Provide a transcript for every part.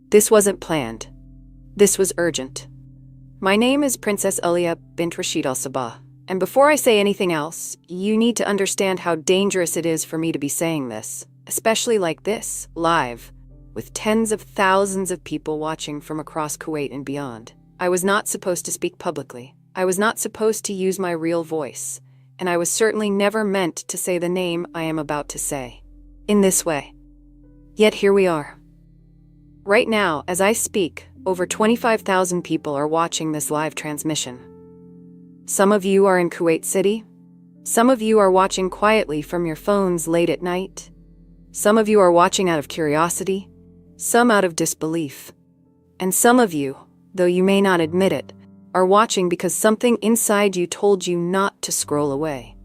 This wasn't planned. This was urgent. My name is Princess Alia Bint Rashid Al-Sabah, and before I say anything else, you need to understand how dangerous it is for me to be saying this, especially like this, live, with tens of thousands of people watching from across Kuwait and beyond. I was not supposed to speak publicly. I was not supposed to use my real voice, and I was certainly never meant to say the name I am about to say. In this way. Yet here we are. Right now, as I speak, over 25,000 people are watching this live transmission. Some of you are in Kuwait City. Some of you are watching quietly from your phones late at night. Some of you are watching out of curiosity, some out of disbelief. And some of you, though you may not admit it, are watching because something inside you told you not to scroll away.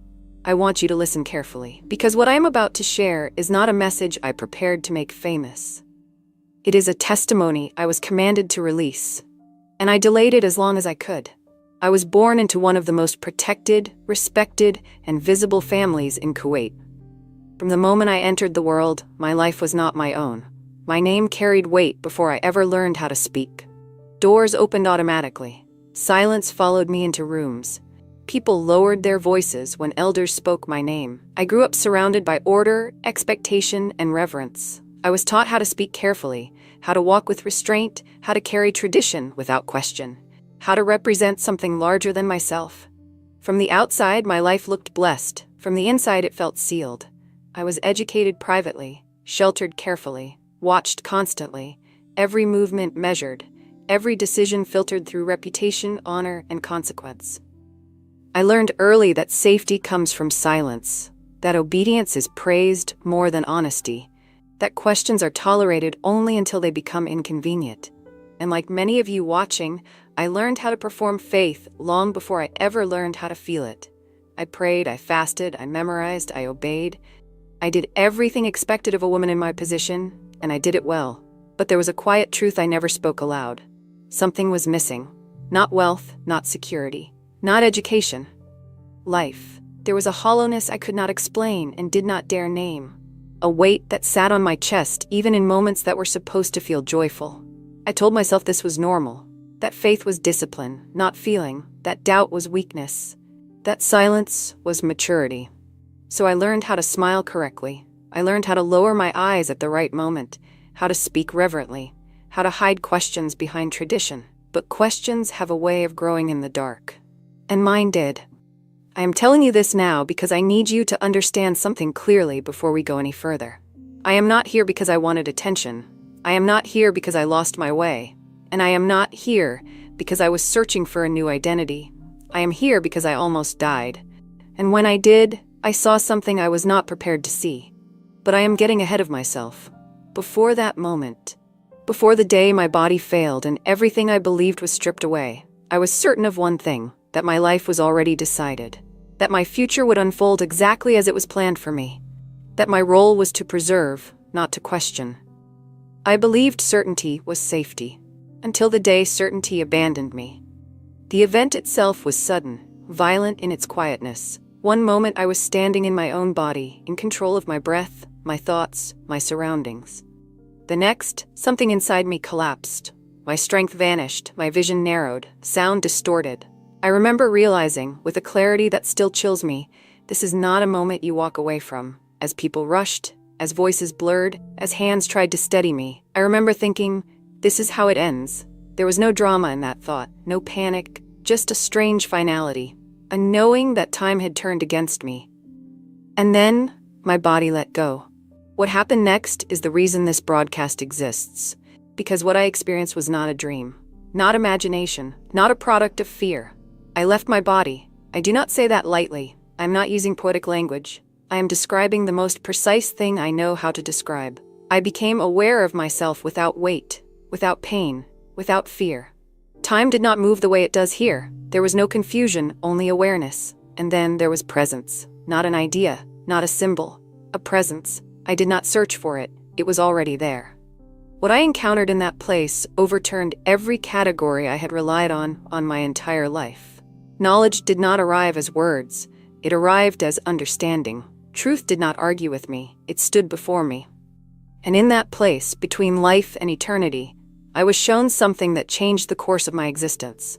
I want you to listen carefully, because what I am about to share is not a message I prepared to make famous. It is a testimony I was commanded to release, and I delayed it as long as I could. I was born into one of the most protected, respected, and visible families in Kuwait. From the moment I entered the world, my life was not my own. My name carried weight before I ever learned how to speak. Doors opened automatically. Silence followed me into rooms. People lowered their voices when elders spoke my name. I grew up surrounded by order, expectation, and reverence. I was taught how to speak carefully, how to walk with restraint, how to carry tradition without question, how to represent something larger than myself. From the outside, my life looked blessed. From the inside, it felt sealed. I was educated privately, sheltered carefully, watched constantly, every movement measured, every decision filtered through reputation, honor, and consequence. I learned early that safety comes from silence, that obedience is praised more than honesty, that questions are tolerated only until they become inconvenient. And like many of you watching, I learned how to perform faith long before I ever learned how to feel it. I prayed, I fasted, I memorized, I obeyed. I did everything expected of a woman in my position, and I did it well. But there was a quiet truth I never spoke aloud. Something was missing. Not wealth, not security, not education. Life. There was a hollowness I could not explain and did not dare name. A weight that sat on my chest even in moments that were supposed to feel joyful. I told myself this was normal, that faith was discipline, not feeling, that doubt was weakness, that silence was maturity. So I learned how to smile correctly. I learned how to lower my eyes at the right moment, how to speak reverently, how to hide questions behind tradition. But questions have a way of growing in the dark. And mine did. I am telling you this now because I need you to understand something clearly before we go any further. I am not here because I wanted attention. I am not here because I lost my way. And I am not here because I was searching for a new identity. I am here because I almost died. And when I did, I saw something I was not prepared to see. But I am getting ahead of myself. Before that moment, before the day my body failed and everything I believed was stripped away, I was certain of one thing, that my life was already decided. That my future would unfold exactly as it was planned for me. That my role was to preserve, not to question. I believed certainty was safety, until the day certainty abandoned me. The event itself was sudden, violent in its quietness. One moment I was standing in my own body, in control of my breath, my thoughts, my surroundings. The next, something inside me collapsed. My strength vanished, my vision narrowed, sound distorted. I remember realizing, with a clarity that still chills me, this is not a moment you walk away from. As people rushed, as voices blurred, as hands tried to steady me, I remember thinking, this is how it ends. There was no drama in that thought, no panic, just a strange finality, a knowing that time had turned against me. And then, my body let go. What happened next is the reason this broadcast exists, because what I experienced was not a dream, not imagination, not a product of fear. I left my body. I do not say that lightly. I am not using poetic language. I am describing the most precise thing I know how to describe. I became aware of myself without weight, without pain, without fear. Time did not move the way it does here. There was no confusion, only awareness. And then there was presence. Not an idea, not a symbol. A presence. I did not search for it. It was already there. What I encountered in that place overturned every category I had relied on my entire life. Knowledge did not arrive as words. It arrived as understanding. Truth did not argue with me. It stood before me. And in that place, between life and eternity, I was shown something that changed the course of my existence.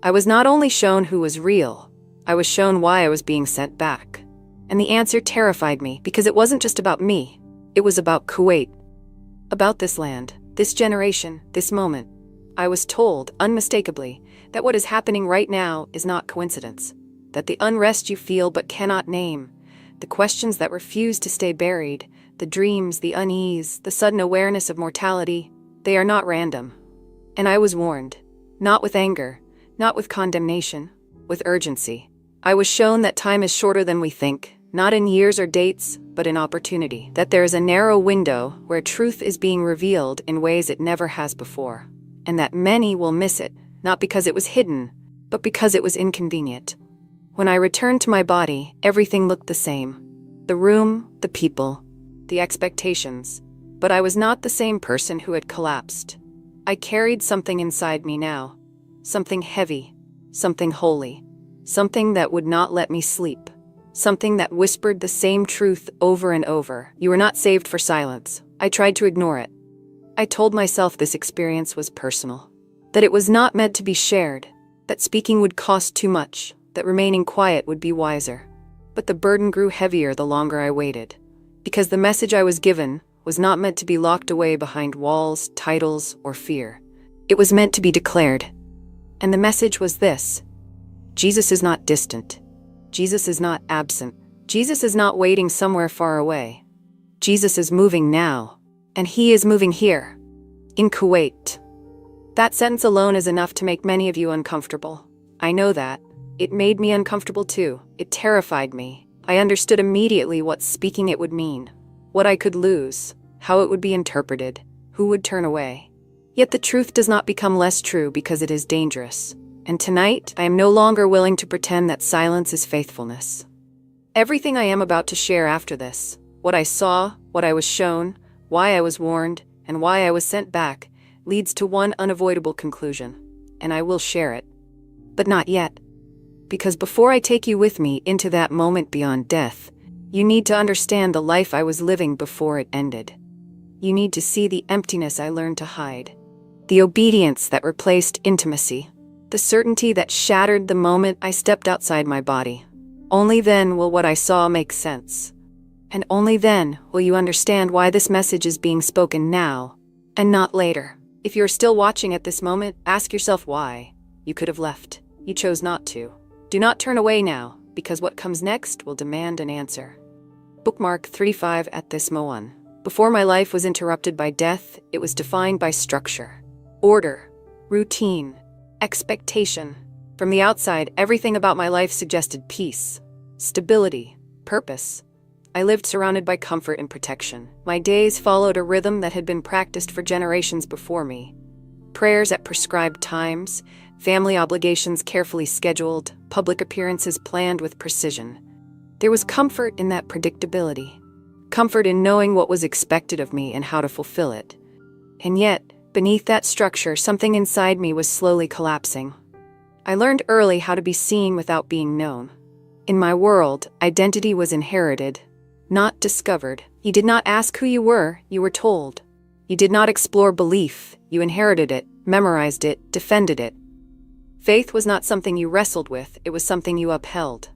I was not only shown who was real, I was shown why I was being sent back. And the answer terrified me because it wasn't just about me. It was about Kuwait. About this land, this generation, this moment. I was told, unmistakably, that what is happening right now is not coincidence. That the unrest you feel but cannot name, the questions that refuse to stay buried, the dreams, the unease, the sudden awareness of mortality, they are not random. And I was warned, not with anger, not with condemnation, with urgency. I was shown that time is shorter than we think, not in years or dates, but in opportunity. That there is a narrow window where truth is being revealed in ways it never has before. And that many will miss it, not because it was hidden, but because it was inconvenient. When I returned to my body, everything looked the same. The room, the people, the expectations. But I was not the same person who had collapsed. I carried something inside me now. Something heavy, something holy, something that would not let me sleep. Something that whispered the same truth over and over. You were not saved for silence. I tried to ignore it. I told myself this experience was personal. That it was not meant to be shared. That speaking would cost too much. That remaining quiet would be wiser. But the burden grew heavier the longer I waited. Because the message I was given was not meant to be locked away behind walls, titles, or fear. It was meant to be declared. And the message was this: Jesus is not distant. Jesus is not absent. Jesus is not waiting somewhere far away. Jesus is moving now. And he is moving here, in Kuwait. That sentence alone is enough to make many of you uncomfortable. I know that. It made me uncomfortable too. It terrified me. I understood immediately what speaking it would mean, what I could lose, how it would be interpreted, who would turn away. Yet the truth does not become less true because it is dangerous. And tonight, I am no longer willing to pretend that silence is faithfulness. Everything I am about to share after this, what I saw, what I was shown, why I was warned, and why I was sent back, leads to one unavoidable conclusion. And I will share it. But not yet. Because before I take you with me into that moment beyond death, you need to understand the life I was living before it ended. You need to see the emptiness I learned to hide, the obedience that replaced intimacy, the certainty that shattered the moment I stepped outside my body. Only then will what I saw make sense. And only then will you understand why this message is being spoken now, and not later. If you're still watching at this moment, ask yourself why. You could have left. You chose not to. Do not turn away now, because what comes next will demand an answer. Bookmark 35 at this moment. Before my life was interrupted by death, it was defined by structure, order, routine, expectation. From the outside, everything about my life suggested peace, stability, purpose. I lived surrounded by comfort and protection. My days followed a rhythm that had been practiced for generations before me. Prayers at prescribed times, family obligations carefully scheduled, public appearances planned with precision. There was comfort in that predictability. Comfort in knowing what was expected of me and how to fulfill it. And yet, beneath that structure, something inside me was slowly collapsing. I learned early how to be seen without being known. In my world, identity was inherited, not discovered. You did not ask who you were told. You did not explore belief, you inherited it, memorized it, defended it. Faith was not something you wrestled with, it was something you upheld.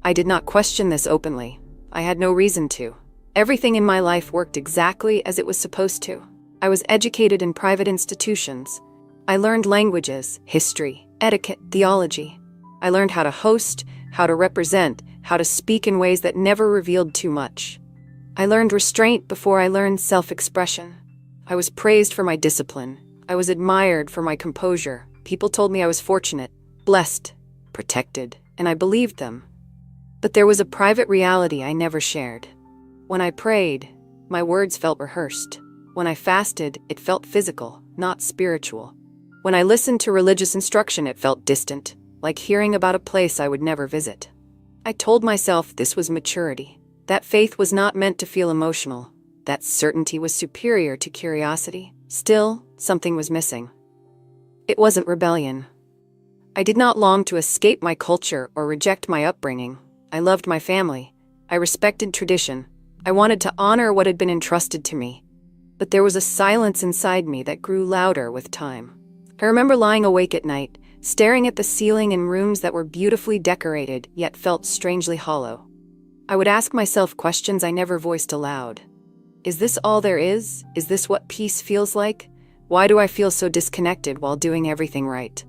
I did not question this openly. I had no reason to. Everything in my life worked exactly as it was supposed to. I was educated in private institutions. I learned languages, history, etiquette, theology. I learned how to host, how to represent, how to speak in ways that never revealed too much. I learned restraint before I learned self-expression. I was praised for my discipline. I was admired for my composure. People told me I was fortunate, blessed, protected, and I believed them. But there was a private reality I never shared. When I prayed, my words felt rehearsed. When I fasted, it felt physical, not spiritual. When I listened to religious instruction, it felt distant, like hearing about a place I would never visit. I told myself this was maturity, that faith was not meant to feel emotional, that certainty was superior to curiosity. Still, something was missing. It wasn't rebellion. I did not long to escape my culture or reject my upbringing. I loved my family. I respected tradition. I wanted to honor what had been entrusted to me. But there was a silence inside me that grew louder with time. I remember lying awake at night, staring at the ceiling in rooms that were beautifully decorated, yet felt strangely hollow. I would ask myself questions I never voiced aloud. Is this all there is? Is this what peace feels like? Why do I feel so disconnected while doing everything right?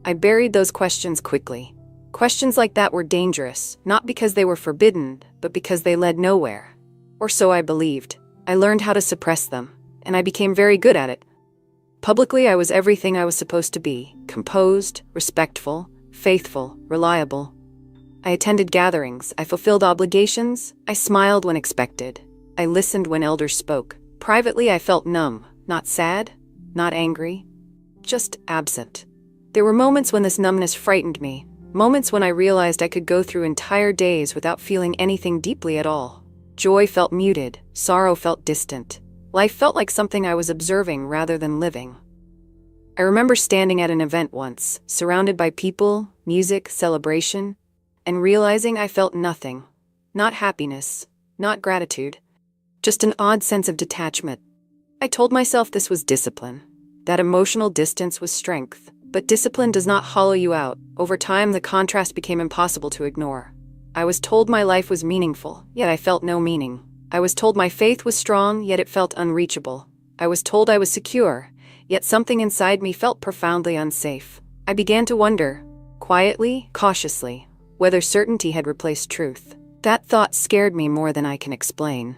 I buried those questions quickly. Questions like that were dangerous, not because they were forbidden, but because they led nowhere. Or so I believed. I learned how to suppress them, and I became very good at it. Publicly, I was everything I was supposed to be: composed, respectful, faithful, reliable. I attended gatherings, I fulfilled obligations, I smiled when expected. I listened when elders spoke. Privately, I felt numb, not sad, not angry, just absent. There were moments when this numbness frightened me, moments when I realized I could go through entire days without feeling anything deeply at all. Joy felt muted, sorrow felt distant. Life felt like something I was observing rather than living. I remember standing at an event once, surrounded by people, music, celebration, and realizing I felt nothing. Not happiness, not gratitude, just an odd sense of detachment. I told myself this was discipline, that emotional distance was strength. But discipline does not hollow you out. Over time, the contrast became impossible to ignore. I was told my life was meaningful, yet I felt no meaning. I was told my faith was strong, yet it felt unreachable. I was told I was secure, yet something inside me felt profoundly unsafe. I began to wonder, quietly, cautiously, whether certainty had replaced truth. That thought scared me more than I can explain.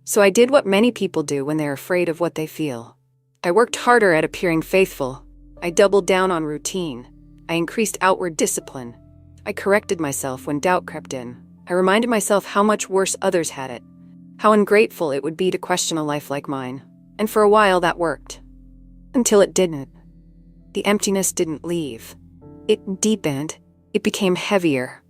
So I did what many people do when they're afraid of what they feel. I worked harder at appearing faithful. I doubled down on routine. I increased outward discipline. I corrected myself when doubt crept in. I reminded myself how much worse others had it, how ungrateful it would be to question a life like mine. And for a while that worked. Until it didn't. The emptiness didn't leave. It deepened. It became heavier,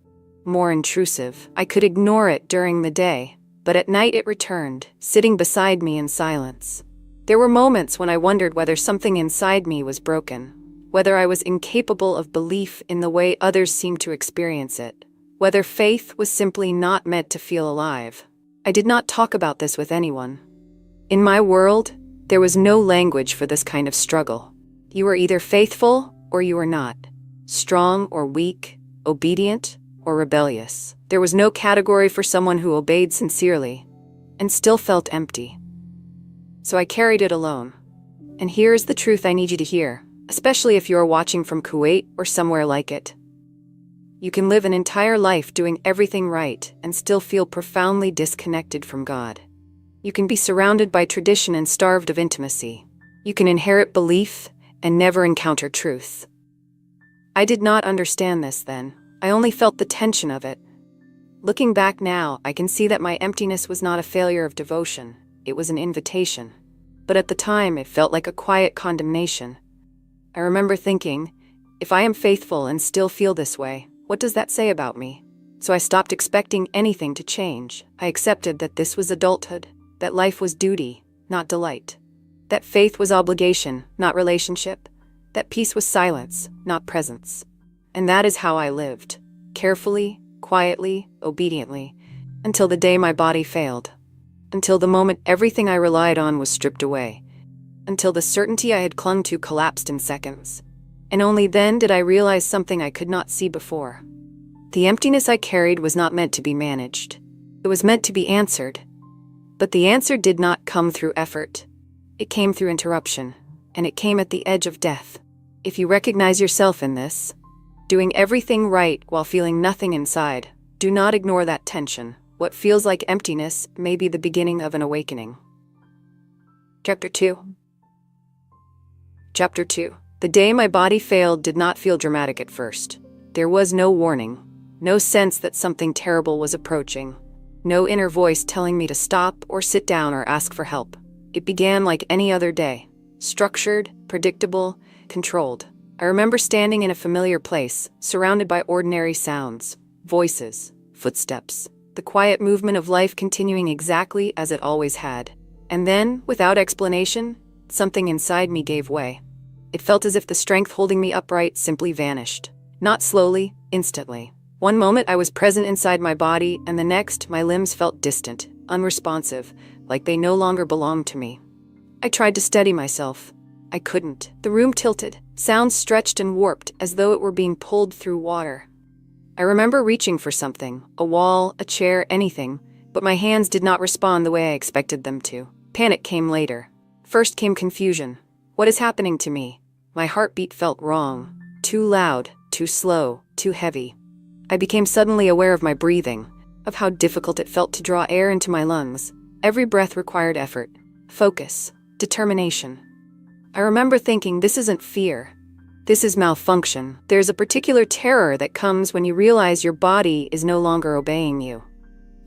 more intrusive. I could ignore it during the day, but at night it returned, sitting beside me in silence. There were moments when I wondered whether something inside me was broken, whether I was incapable of belief in the way others seemed to experience it, whether faith was simply not meant to feel alive. I did not talk about this with anyone. In my world, there was no language for this kind of struggle. You were either faithful or you were not, strong or weak, obedient or rebellious. There was no category for someone who obeyed sincerely and still felt empty. So I carried it alone. And here's the truth I need you to hear, especially if you're watching from Kuwait or somewhere like it. You can live an entire life doing everything right and still feel profoundly disconnected from God. You can be surrounded by tradition and starved of intimacy. You can inherit belief and never encounter truth. I did not understand this then. I only felt the tension of it. Looking back now, I can see that my emptiness was not a failure of devotion. It was an invitation. But at the time, it felt like a quiet condemnation. I remember thinking, if I am faithful and still feel this way, what does that say about me? So I stopped expecting anything to change. I accepted that this was adulthood, that life was duty, not delight, that faith was obligation, not relationship, that peace was silence, not presence. And that is how I lived, carefully, quietly, obediently, until the day my body failed. Until the moment everything I relied on was stripped away, until the certainty I had clung to collapsed in seconds. And only then did I realize something I could not see before. The emptiness I carried was not meant to be managed. It was meant to be answered. But the answer did not come through effort. It came through interruption, and it came at the edge of death. If you recognize yourself in this, doing everything right while feeling nothing inside, do not ignore that tension. What feels like emptiness may be the beginning of an awakening. Chapter 2. Chapter 2. The day my body failed did not feel dramatic at first. There was no warning, no sense that something terrible was approaching, no inner voice telling me to stop or sit down or ask for help. It began like any other day, structured, predictable, controlled. I remember standing in a familiar place, surrounded by ordinary sounds, voices, footsteps. The quiet movement of life continuing exactly as it always had. And then, without explanation, something inside me gave way. It felt as if the strength holding me upright simply vanished. Not slowly, instantly. One moment I was present inside my body, and the next my limbs felt distant, unresponsive, like they no longer belonged to me. I tried to steady myself. I couldn't. The room tilted, sounds stretched and warped as though it were being pulled through water. I remember reaching for something, a wall, a chair, anything, but my hands did not respond the way I expected them to. Panic came later. First came confusion. What is happening to me? My heartbeat felt wrong. Too loud, too slow, too heavy. I became suddenly aware of my breathing, of how difficult it felt to draw air into my lungs. Every breath required effort, focus, determination. I remember thinking, this isn't fear. This is malfunction. There's a particular terror that comes when you realize your body is no longer obeying you.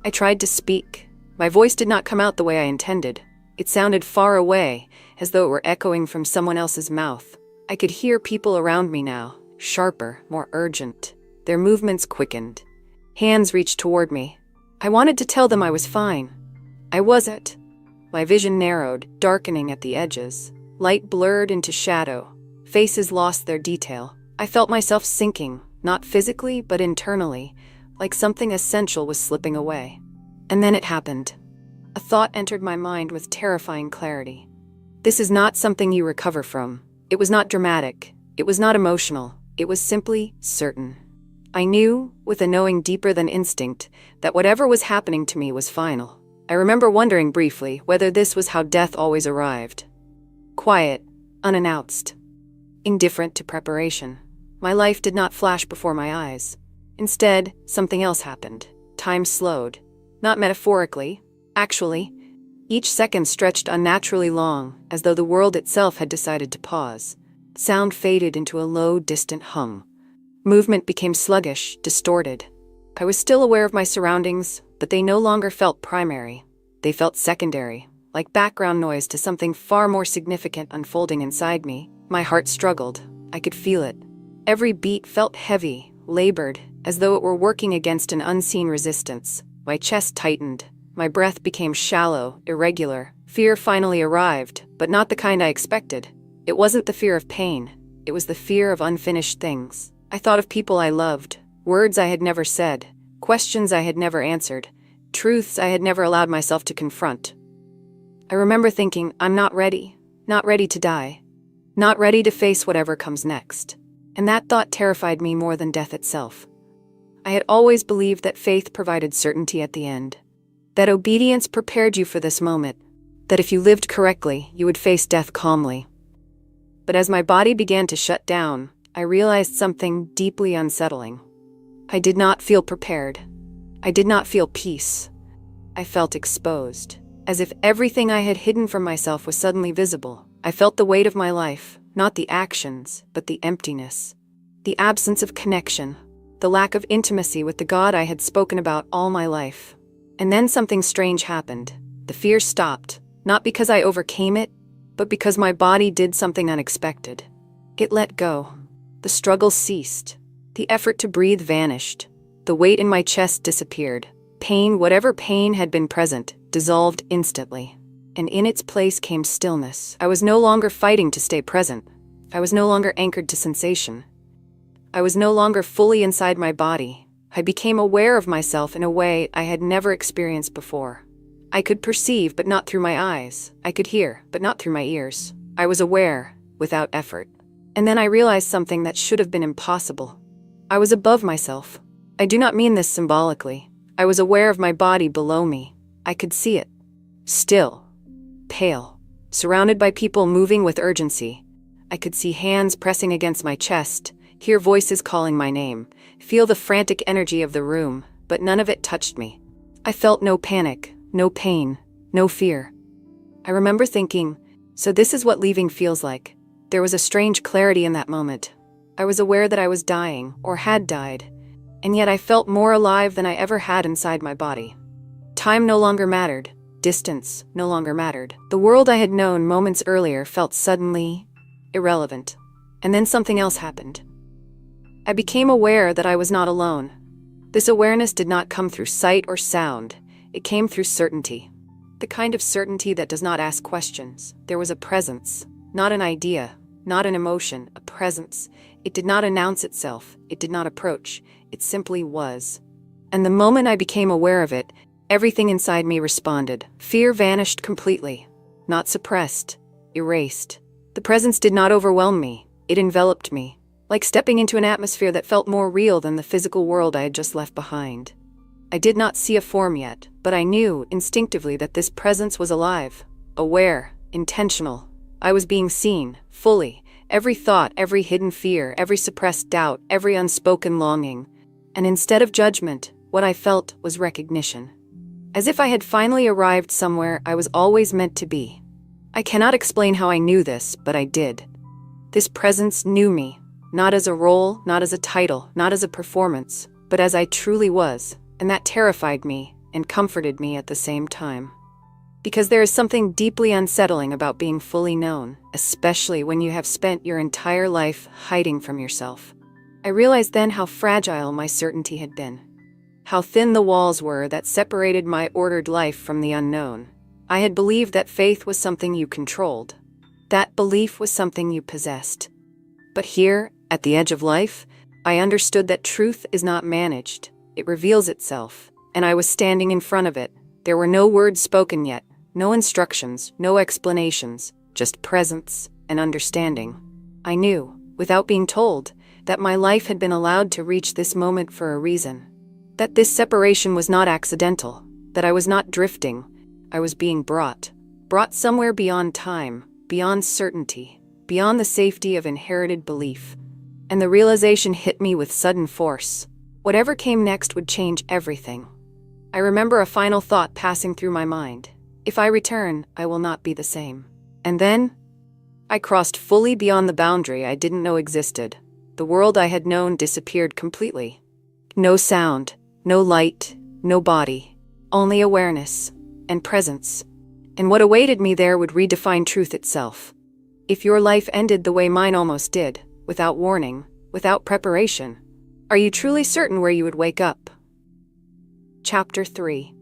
I tried to speak. My voice did not come out the way I intended. It sounded far away, as though it were echoing from someone else's mouth. I could hear people around me now, sharper, more urgent. Their movements quickened. Hands reached toward me. I wanted to tell them I was fine. I wasn't. My vision narrowed, darkening at the edges. Light blurred into shadow. Faces lost their detail. I felt myself sinking, not physically, but internally, like something essential was slipping away. And then it happened. A thought entered my mind with terrifying clarity. This is not something you recover from. It was not dramatic. It was not emotional. It was simply certain. I knew, with a knowing deeper than instinct, that whatever was happening to me was final. I remember wondering briefly whether this was how death always arrived. Quiet, unannounced, indifferent to preparation. My life did not flash before my eyes. Instead, something else happened. Time slowed. Not metaphorically, actually. Each second stretched unnaturally long, as though the world itself had decided to pause. Sound faded into a low, distant hum. Movement became sluggish, distorted. I was still aware of my surroundings, but they no longer felt primary. They felt secondary, like background noise to something far more significant unfolding inside me. My heart struggled. I could feel it. Every beat felt heavy, labored, as though it were working against an unseen resistance. My chest tightened. My breath became shallow, irregular. Fear finally arrived, but not the kind I expected. It wasn't the fear of pain. It was the fear of unfinished things. I thought of people I loved, words I had never said, questions I had never answered, truths I had never allowed myself to confront. I remember thinking, I'm not ready to die, not ready to face whatever comes next. And that thought terrified me more than death itself. I had always believed that faith provided certainty at the end, that obedience prepared you for this moment, that if you lived correctly, you would face death calmly. But as my body began to shut down, I realized something deeply unsettling. I did not feel prepared. I did not feel peace. I felt exposed, as if everything I had hidden from myself was suddenly visible. I felt the weight of my life, not the actions, but the emptiness, the absence of connection, the lack of intimacy with the God I had spoken about all my life. And then something strange happened. The fear stopped, not because I overcame it, but because my body did something unexpected. It let go. The struggle ceased. The effort to breathe vanished. The weight in my chest disappeared. Pain, whatever pain had been present, dissolved instantly. And in its place came stillness. I was no longer fighting to stay present. I was no longer anchored to sensation. I was no longer fully inside my body. I became aware of myself in a way I had never experienced before. I could perceive, but not through my eyes. I could hear, but not through my ears. I was aware, without effort. And then I realized something that should have been impossible. I was above myself. I do not mean this symbolically. I was aware of my body below me. I could see it. Still. Pale. Surrounded by people moving with urgency. I could see hands pressing against my chest, hear voices calling my name, feel the frantic energy of the room, but none of it touched me. I felt no panic, no pain, no fear. I remember thinking, so this is what leaving feels like. There was a strange clarity in that moment. I was aware that I was dying, or had died, and yet I felt more alive than I ever had inside my body. Time no longer mattered. Distance no longer mattered. The world I had known moments earlier felt suddenly irrelevant. And then something else happened. I became aware that I was not alone. This awareness did not come through sight or sound. It came through certainty. The kind of certainty that does not ask questions. There was a presence, not an idea, not an emotion, a presence. It did not announce itself. It did not approach. It simply was. And the moment I became aware of it, everything inside me responded. Fear vanished completely. Not suppressed, erased. The presence did not overwhelm me, it enveloped me, like stepping into an atmosphere that felt more real than the physical world I had just left behind. I did not see a form yet, but I knew instinctively that this presence was alive, aware, intentional. I was being seen, fully, every thought, every hidden fear, every suppressed doubt, every unspoken longing. And instead of judgment, what I felt was recognition. As if I had finally arrived somewhere I was always meant to be. I cannot explain how I knew this, but I did. This presence knew me, not as a role, not as a title, not as a performance, but as I truly was, and that terrified me and comforted me at the same time. Because there is something deeply unsettling about being fully known, especially when you have spent your entire life hiding from yourself. I realized then how fragile my certainty had been. How thin the walls were that separated my ordered life from the unknown. I had believed that faith was something you controlled. That belief was something you possessed. But here, at the edge of life, I understood that truth is not managed. It reveals itself, and I was standing in front of it. There were no words spoken yet, no instructions, no explanations, just presence and understanding. I knew, without being told, that my life had been allowed to reach this moment for a reason. That this separation was not accidental, that I was not drifting. I was being brought somewhere beyond time, beyond certainty, beyond the safety of inherited belief. And the realization hit me with sudden force. Whatever came next would change everything. I remember a final thought passing through my mind. If I return, I will not be the same. And then, I crossed fully beyond the boundary I didn't know existed. The world I had known disappeared completely. No sound, no light, no body, only awareness and presence. And what awaited me there would redefine truth itself. If your life ended the way mine almost did, without warning, without preparation, are you truly certain where you would wake up? Chapter 3.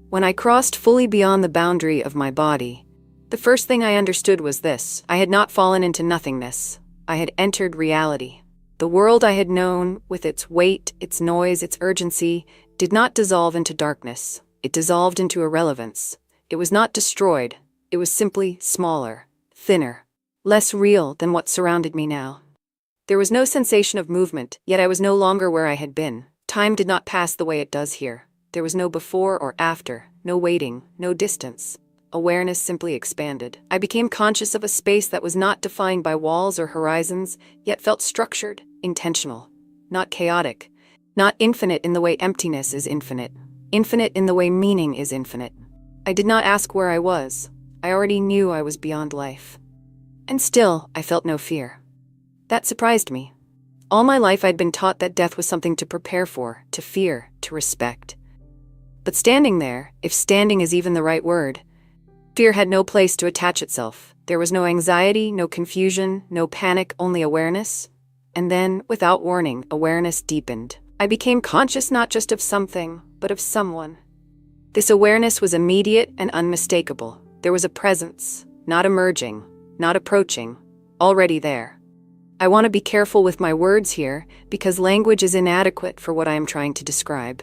When I crossed fully beyond the boundary of my body, the first thing I understood was this: I had not fallen into nothingness. I had entered reality. The world I had known, with its weight, its noise, its urgency, did not dissolve into darkness. It dissolved into irrelevance. It was not destroyed. It was simply smaller, thinner, less real than what surrounded me now. There was no sensation of movement, yet I was no longer where I had been. Time did not pass the way it does here. There was no before or after, no waiting, no distance. Awareness simply expanded. I became conscious of a space that was not defined by walls or horizons, yet felt structured, intentional, not chaotic, not infinite in the way emptiness is infinite, infinite in the way meaning is infinite. I did not ask where I was. I already knew I was beyond life. And still, I felt no fear. That surprised me. All my life I'd been taught that death was something to prepare for, to fear, to respect. But standing there, if standing is even the right word, fear had no place to attach itself. There was no anxiety, no confusion, no panic, only awareness. And then, without warning, awareness deepened. I became conscious not just of something, but of someone. This awareness was immediate and unmistakable. There was a presence, not emerging, not approaching, already there. I want to be careful with my words here, because language is inadequate for what I am trying to describe.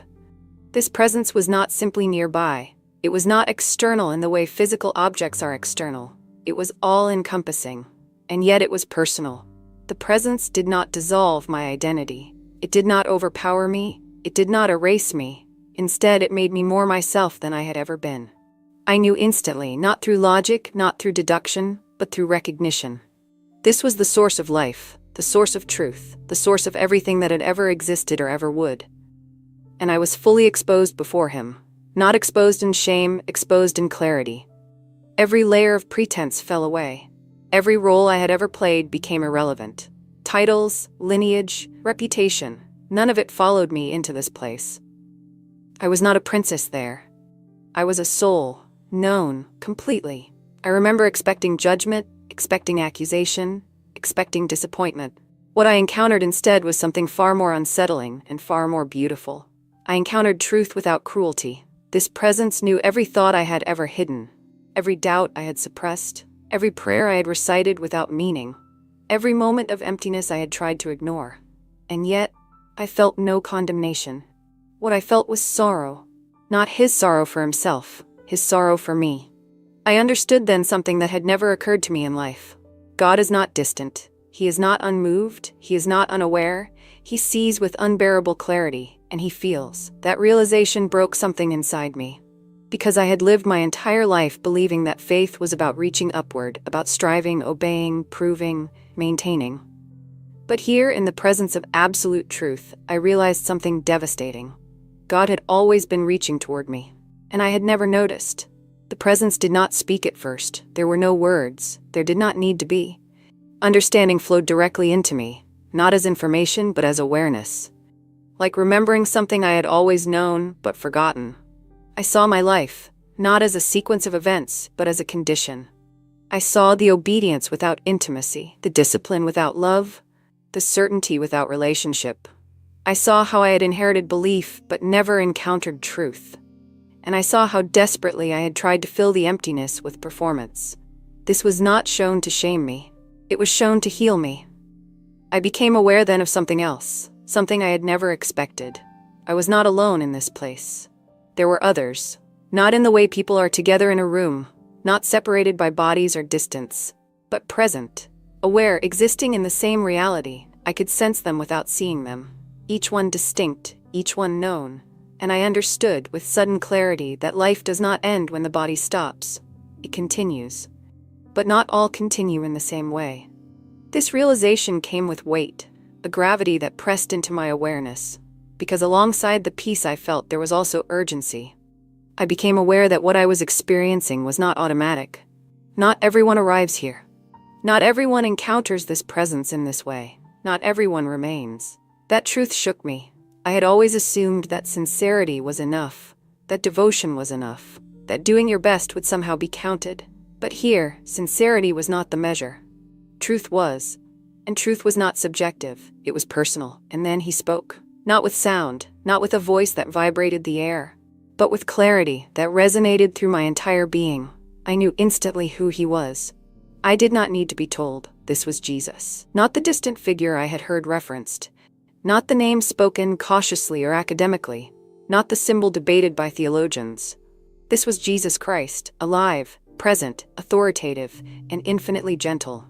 This presence was not simply nearby. It was not external in the way physical objects are external. It was all-encompassing, and yet it was personal. The presence did not dissolve my identity. It did not overpower me. It did not erase me. Instead, it made me more myself than I had ever been. I knew instantly, not through logic, not through deduction, but through recognition. This was the source of life, the source of truth, the source of everything that had ever existed or ever would. And I was fully exposed before him. Not exposed in shame, exposed in clarity. Every layer of pretense fell away. Every role I had ever played became irrelevant. Titles, lineage, reputation, none of it followed me into this place. I was not a princess there. I was a soul, known, completely. I remember expecting judgment, expecting accusation, expecting disappointment. What I encountered instead was something far more unsettling and far more beautiful. I encountered truth without cruelty. This presence knew every thought I had ever hidden, every doubt I had suppressed, every prayer I had recited without meaning, every moment of emptiness I had tried to ignore. And yet, I felt no condemnation. What I felt was sorrow. Not his sorrow for himself, his sorrow for me. I understood then something that had never occurred to me in life. God is not distant. He is not unmoved. He is not unaware. He sees with unbearable clarity, and he feels. That realization broke something inside me. Because I had lived my entire life believing that faith was about reaching upward, about striving, obeying, proving, maintaining. But here, in the presence of absolute truth, I realized something devastating. God had always been reaching toward me, and I had never noticed. The presence did not speak at first. There were no words. There did not need to be. Understanding flowed directly into me, not as information, but as awareness. Like remembering something I had always known, but forgotten. I saw my life, not as a sequence of events, but as a condition. I saw the obedience without intimacy, the discipline without love, the certainty without relationship. I saw how I had inherited belief, but never encountered truth. And I saw how desperately I had tried to fill the emptiness with performance. This was not shown to shame me. It was shown to heal me. I became aware then of something else, something I had never expected. I was not alone in this place. There were others, not in the way people are together in a room, not separated by bodies or distance, but present, aware, existing in the same reality. I could sense them without seeing them, each one distinct, each one known, and I understood with sudden clarity that life does not end when the body stops. It continues. But not all continue in the same way. This realization came with weight, a gravity that pressed into my awareness, because alongside the peace I felt there was also urgency. I became aware that what I was experiencing was not automatic. Not everyone arrives here. Not everyone encounters this presence in this way. Not everyone remains. That truth shook me. I had always assumed that sincerity was enough, that devotion was enough, that doing your best would somehow be counted. But here, sincerity was not the measure. Truth was. And truth was not subjective, it was personal. And then he spoke. Not with sound, not with a voice that vibrated the air, but with clarity that resonated through my entire being. I knew instantly who he was. I did not need to be told. This was Jesus. Not the distant figure I had heard referenced. Not the name spoken cautiously or academically. Not the symbol debated by theologians. This was Jesus Christ, alive, present, authoritative, and infinitely gentle.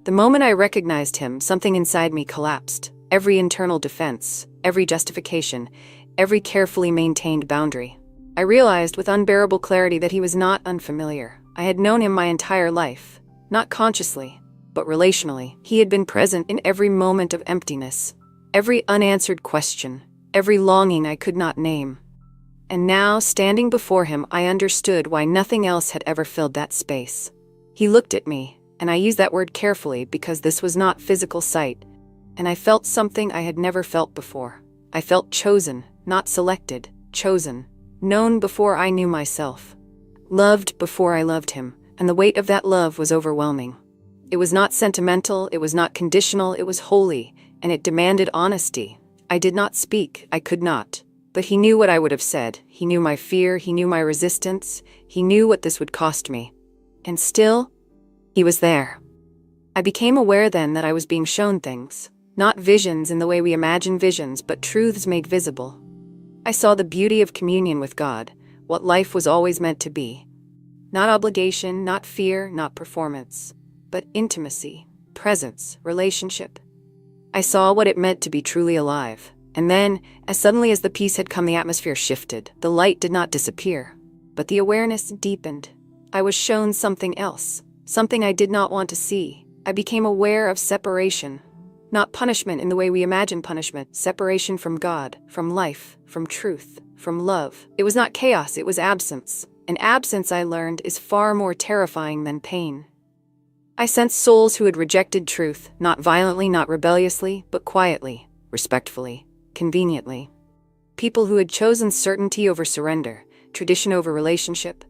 The moment I recognized him, something inside me collapsed. Every internal defense, every justification, every carefully maintained boundary. I realized with unbearable clarity that he was not unfamiliar. I had known him my entire life, not consciously, but relationally. He had been present in every moment of emptiness, every unanswered question, every longing I could not name. And now, standing before him, I understood why nothing else had ever filled that space. He looked at me, and I use that word carefully because this was not physical sight, and I felt something I had never felt before. I felt chosen, not selected, chosen, known before I knew myself, loved before I loved him, and the weight of that love was overwhelming. It was not sentimental, it was not conditional, it was holy, and it demanded honesty. I did not speak, I could not. But he knew what I would have said. He knew my fear, he knew my resistance, he knew what this would cost me. And still, he was there. I became aware then that I was being shown things. Not visions in the way we imagine visions, but truths made visible. I saw the beauty of communion with God, what life was always meant to be. Not obligation, not fear, not performance, but intimacy, presence, relationship. I saw what it meant to be truly alive. And then, as suddenly as the peace had come, the atmosphere shifted. The light did not disappear, but the awareness deepened. I was shown something else, something I did not want to see. I became aware of separation. Not punishment in the way we imagine punishment, separation from God, from life, from truth, from love. It was not chaos, it was absence. And absence, I learned, is far more terrifying than pain. I sensed souls who had rejected truth, not violently, not rebelliously, but quietly, respectfully, conveniently. People who had chosen certainty over surrender, tradition over relationship,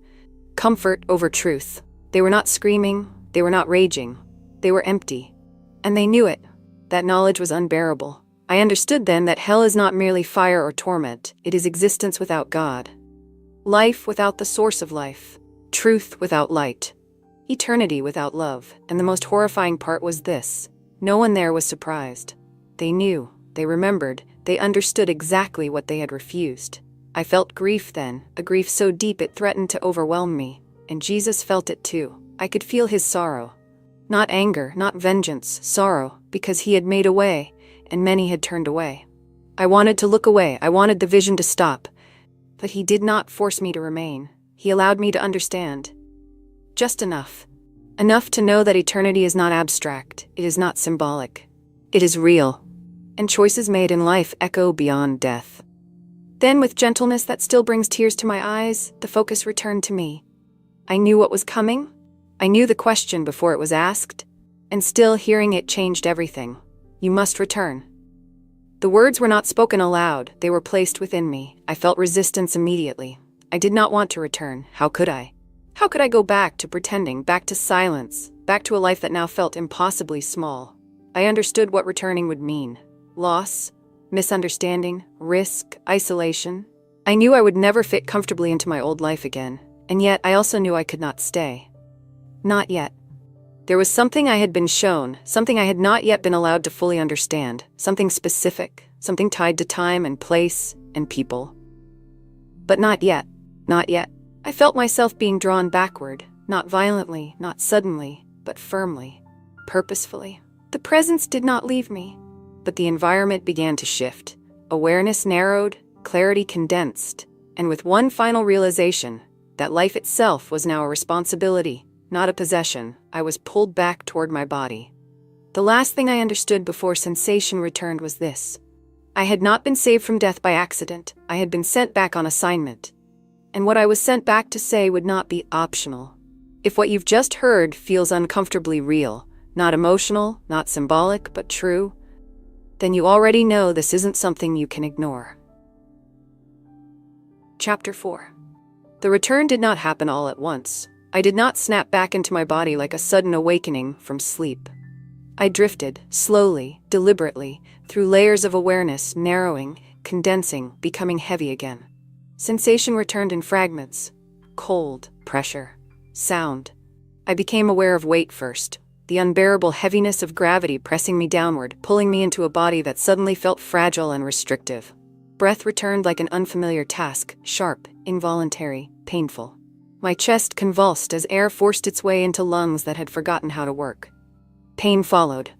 comfort over truth. They were not screaming, they were not raging, they were empty. And they knew it. That knowledge was unbearable. I understood then that hell is not merely fire or torment, it is existence without God. Life without the source of life. Truth without light. Eternity without love. And the most horrifying part was this. No one there was surprised. They knew, they remembered, they understood exactly what they had refused. I felt grief then, a grief so deep it threatened to overwhelm me. and Jesus felt it too. I could feel his sorrow. Not anger, not vengeance, sorrow, because he had made a way, and many had turned away. I wanted to look away, I wanted the vision to stop, but he did not force me to remain. He allowed me to understand. Just enough. Enough to know that eternity is not abstract, it is not symbolic. It is real, and choices made in life echo beyond death. Then, with gentleness that still brings tears to my eyes, the focus returned to me. I knew what was coming. I knew the question before it was asked, and still hearing it changed everything. You must return. The words were not spoken aloud, they were placed within me. I felt resistance immediately. I did not want to return. How could I? How could I go back to pretending, back to silence, back to a life that now felt impossibly small? I understood what returning would mean. Loss, misunderstanding, risk, isolation. I knew I would never fit comfortably into my old life again, and yet I also knew I could not stay. Not yet. There was something I had been shown, something I had not yet been allowed to fully understand, something specific, something tied to time and place and people. But not yet, not yet. I felt myself being drawn backward, not violently, not suddenly, but firmly, purposefully. The presence did not leave me, but the environment began to shift. Awareness narrowed, clarity condensed, and with one final realization, that life itself was now a responsibility, not a possession, I was pulled back toward my body. The last thing I understood before sensation returned was this. I had not been saved from death by accident, I had been sent back on assignment. And what I was sent back to say would not be optional. If what you've just heard feels uncomfortably real, not emotional, not symbolic, but true, then you already know this isn't something you can ignore. Chapter 4. The return did not happen all at once. I did not snap back into my body like a sudden awakening from sleep. I drifted, slowly, deliberately, through layers of awareness, narrowing, condensing, becoming heavy again. Sensation returned in fragments. Cold, pressure, sound. I became aware of weight first, the unbearable heaviness of gravity pressing me downward, pulling me into a body that suddenly felt fragile and restrictive. Breath returned like an unfamiliar task, sharp, involuntary, painful. My chest convulsed as air forced its way into lungs that had forgotten how to work. Pain followed.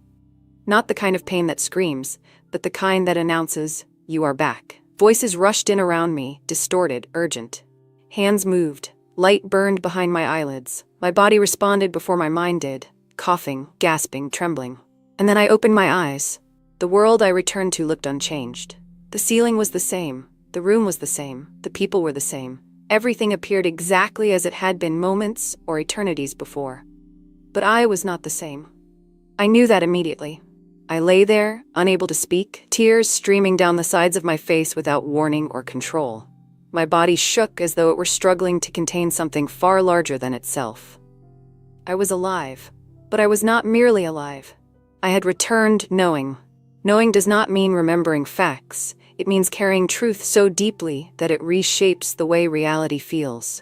Not the kind of pain that screams, but the kind that announces, "You are back." Voices rushed in around me, distorted, urgent. Hands moved. Light burned behind my eyelids. My body responded before my mind did, coughing, gasping, trembling. And then I opened my eyes. The world I returned to looked unchanged. The ceiling was the same. The room was the same. The people were the same. Everything appeared exactly as it had been moments or eternities before. But I was not the same. I knew that immediately. I lay there, unable to speak, tears streaming down the sides of my face without warning or control. My body shook as though it were struggling to contain something far larger than itself. I was alive, but I was not merely alive. I had returned knowing. Knowing does not mean remembering facts. It means carrying truth so deeply that it reshapes the way reality feels.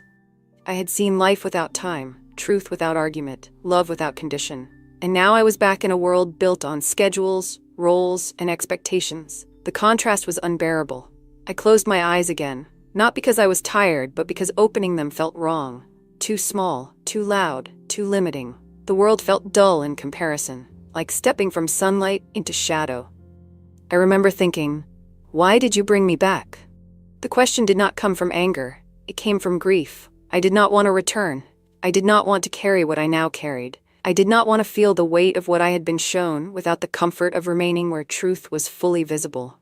I had seen life without time, truth without argument, love without condition. And now I was back in a world built on schedules, roles, and expectations. The contrast was unbearable. I closed my eyes again, not because I was tired, but because opening them felt wrong. Too small, too loud, too limiting. The world felt dull in comparison, like stepping from sunlight into shadow. I remember thinking, "Why did you bring me back?" The question did not come from anger. It came from grief. I did not want to return. I did not want to carry what I now carried. I did not want to feel the weight of what I had been shown without the comfort of remaining where truth was fully visible.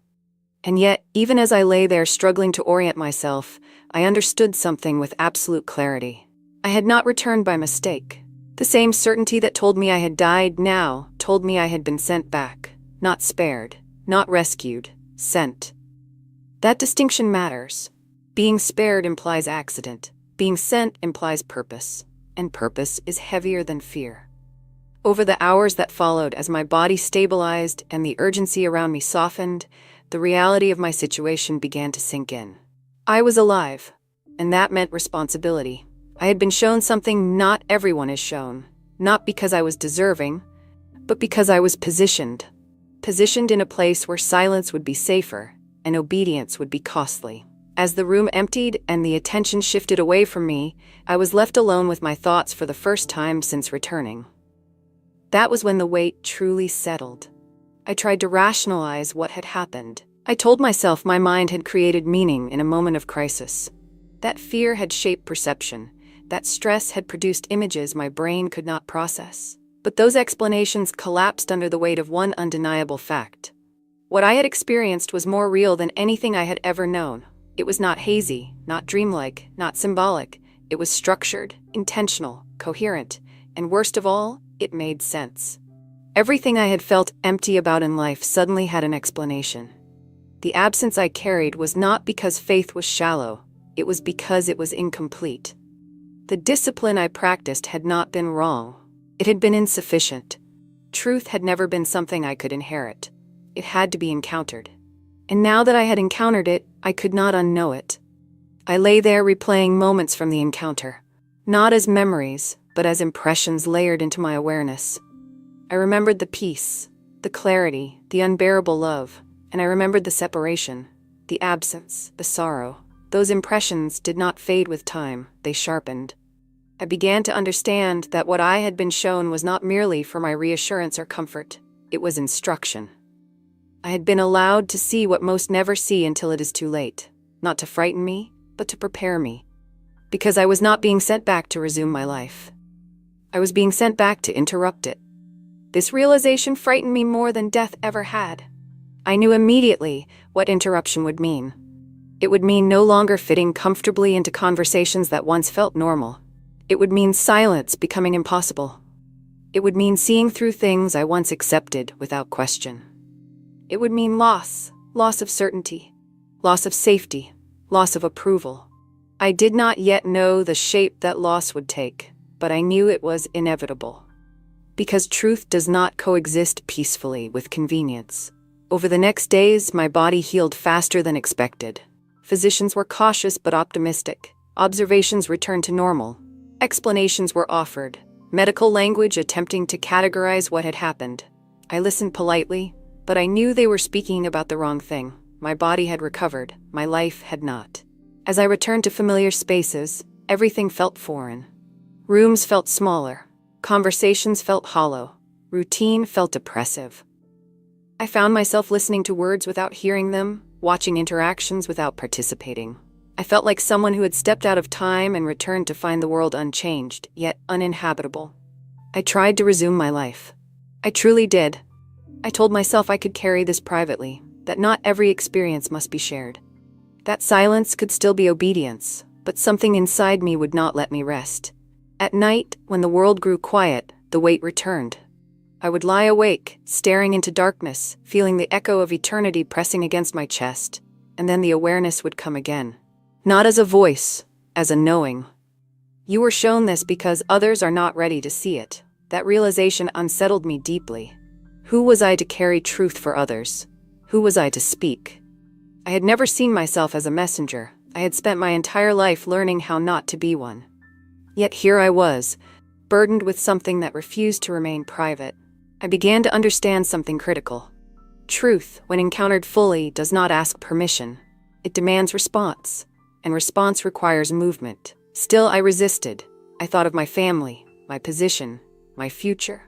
And yet, even as I lay there struggling to orient myself, I understood something with absolute clarity. I had not returned by mistake. The same certainty that told me I had died now told me I had been sent back, not spared, not rescued, sent. That distinction matters. Being spared implies accident. Being sent implies purpose, and purpose is heavier than fear. Over the hours that followed, as my body stabilized and the urgency around me softened, the reality of my situation began to sink in. I was alive, and that meant responsibility. I had been shown something not everyone is shown, not because I was deserving, but because I was positioned. Positioned in a place where silence would be safer and obedience would be costly. As the room emptied and the attention shifted away from me, I was left alone with my thoughts for the first time since returning. That was when the weight truly settled. I tried to rationalize what had happened. I told myself my mind had created meaning in a moment of crisis. That fear had shaped perception. That stress had produced images my brain could not process. But those explanations collapsed under the weight of one undeniable fact. What I had experienced was more real than anything I had ever known. It was not hazy, not dreamlike, not symbolic. It was structured, intentional, coherent, and worst of all, it made sense. Everything I had felt empty about in life suddenly had an explanation. The absence I carried was not because faith was shallow, it was because it was incomplete. The discipline I practiced had not been wrong. It had been insufficient. Truth had never been something I could inherit. It had to be encountered. And now that I had encountered it, I could not unknow it. I lay there replaying moments from the encounter, not as memories, but as impressions layered into my awareness. I remembered the peace, the clarity, the unbearable love, and I remembered the separation, the absence, the sorrow. Those impressions did not fade with time, they sharpened. I began to understand that what I had been shown was not merely for my reassurance or comfort, it was instruction. I had been allowed to see what most never see until it is too late, not to frighten me, but to prepare me. Because I was not being sent back to resume my life. I was being sent back to interrupt it. This realization frightened me more than death ever had. I knew immediately what interruption would mean. It would mean no longer fitting comfortably into conversations that once felt normal. It would mean silence becoming impossible. It would mean seeing through things I once accepted without question. It would mean loss of certainty, loss of safety, loss of approval. I did not yet know the shape that loss would take, but I knew it was inevitable. Because truth does not coexist peacefully with convenience. Over the next days, my body healed faster than expected. Physicians were cautious but optimistic. Observations returned to normal. Explanations were offered, medical language attempting to categorize what had happened. I listened politely, but I knew they were speaking about the wrong thing. My body had recovered, my life had not. As I returned to familiar spaces, everything felt foreign. Rooms felt smaller. Conversations felt hollow. Routine felt oppressive. I found myself listening to words without hearing them, watching interactions without participating. I felt like someone who had stepped out of time and returned to find the world unchanged, yet uninhabitable. I tried to resume my life. I truly did. I told myself I could carry this privately, that not every experience must be shared. That silence could still be obedience, but something inside me would not let me rest. At night, when the world grew quiet, the weight returned. I would lie awake, staring into darkness, feeling the echo of eternity pressing against my chest, and then the awareness would come again. Not as a voice, as a knowing. You were shown this because others are not ready to see it. That realization unsettled me deeply. Who was I to carry truth for others? Who was I to speak? I had never seen myself as a messenger. I had spent my entire life learning how not to be one. Yet here I was, burdened with something that refused to remain private. I began to understand something critical. Truth, when encountered fully, does not ask permission. It demands response, and response requires movement. Still, I resisted. I thought of my family, my position, my future.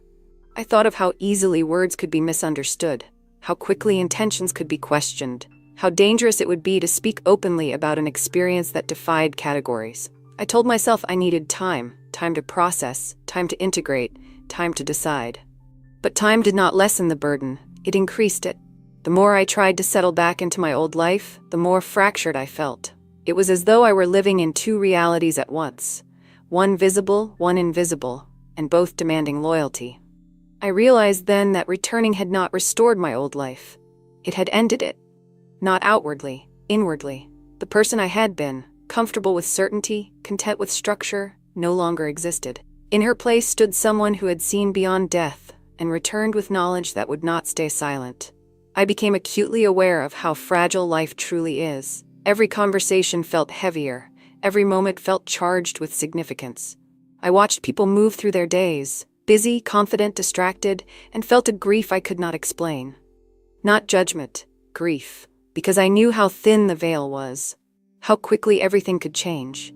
I thought of how easily words could be misunderstood, how quickly intentions could be questioned, how dangerous it would be to speak openly about an experience that defied categories. I told myself I needed time to process, time to integrate, time to decide. But time did not lessen the burden, it increased it. The more I tried to settle back into my old life, the more fractured I felt. It was as though I were living in two realities at once, one visible, one invisible, and both demanding loyalty. I realized then that returning had not restored my old life. It had ended it. Not outwardly, inwardly. The person I had been, comfortable with certainty, content with structure, no longer existed. In her place stood someone who had seen beyond death and returned with knowledge that would not stay silent. I became acutely aware of how fragile life truly is. Every conversation felt heavier. Every moment felt charged with significance. I watched people move through their days, busy, confident, distracted, and felt a grief I could not explain. Not judgment, grief, because I knew how thin the veil was. How quickly everything could change.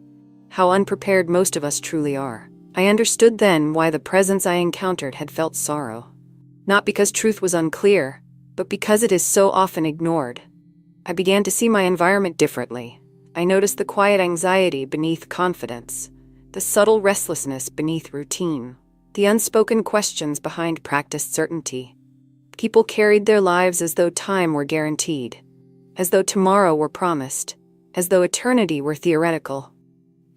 How unprepared most of us truly are. I understood then why the presence I encountered had felt sorrow. Not because truth was unclear, but because it is so often ignored. I began to see my environment differently. I noticed the quiet anxiety beneath confidence, the subtle restlessness beneath routine, the unspoken questions behind practiced certainty. People carried their lives as though time were guaranteed, as though tomorrow were promised, as though eternity were theoretical.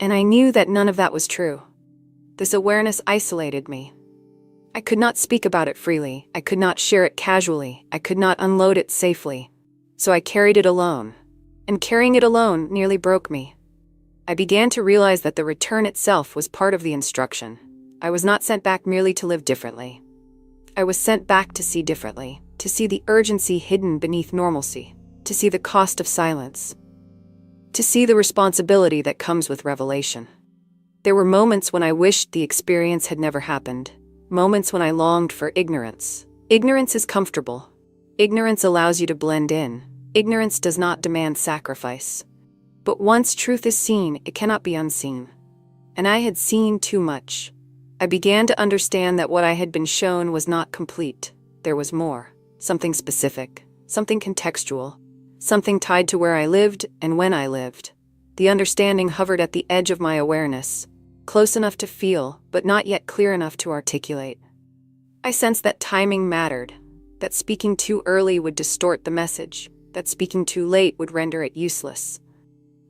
And I knew that none of that was true. This awareness isolated me. I could not speak about it freely. I could not share it casually. I could not unload it safely. So I carried it alone. And carrying it alone nearly broke me. I began to realize that the return itself was part of the instruction. I was not sent back merely to live differently. I was sent back to see differently, to see the urgency hidden beneath normalcy, to see the cost of silence, to see the responsibility that comes with revelation. There were moments when I wished the experience had never happened, moments when I longed for ignorance. Ignorance is comfortable. Ignorance allows you to blend in. Ignorance does not demand sacrifice. But once truth is seen, it cannot be unseen. And I had seen too much. I began to understand that what I had been shown was not complete. There was more. Something specific. Something contextual. Something tied to where I lived and when I lived. The understanding hovered at the edge of my awareness, close enough to feel, but not yet clear enough to articulate. I sensed that timing mattered, that speaking too early would distort the message, that speaking too late would render it useless.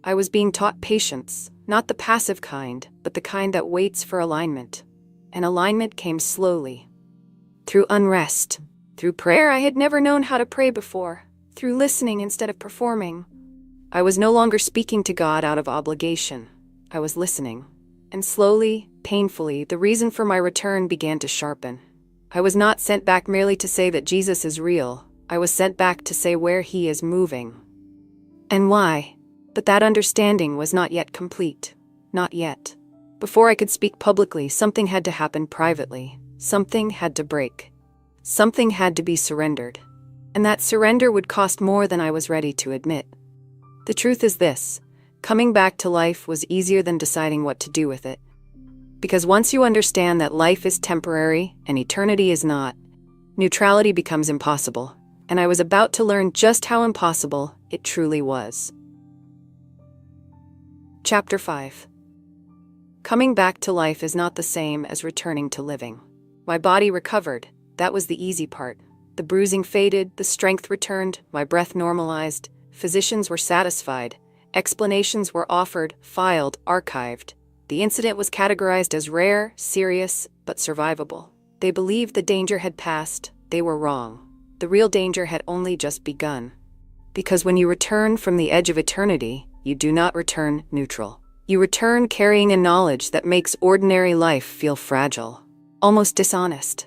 I was being taught patience, not the passive kind, but the kind that waits for alignment. And alignment came slowly. Through unrest, through prayer I had never known how to pray before, through listening instead of performing. I was no longer speaking to God out of obligation. I was listening. And slowly, painfully, the reason for my return began to sharpen. I was not sent back merely to say that Jesus is real. I was sent back to say where he is moving. And why? But that understanding was not yet complete. Not yet. Before I could speak publicly, something had to happen privately. Something had to break. Something had to be surrendered. And that surrender would cost more than I was ready to admit. The truth is this: coming back to life was easier than deciding what to do with it. Because once you understand that life is temporary and eternity is not, neutrality becomes impossible. And I was about to learn just how impossible it truly was. Chapter 5. Coming back to life is not the same as returning to living. My body recovered. That was the easy part. The bruising faded, the strength returned, my breath normalized, physicians were satisfied, explanations were offered, filed, archived. The incident was categorized as rare, serious, but survivable. They believed the danger had passed. They were wrong. The real danger had only just begun. Because when you return from the edge of eternity, you do not return neutral. You return carrying a knowledge that makes ordinary life feel fragile, almost dishonest.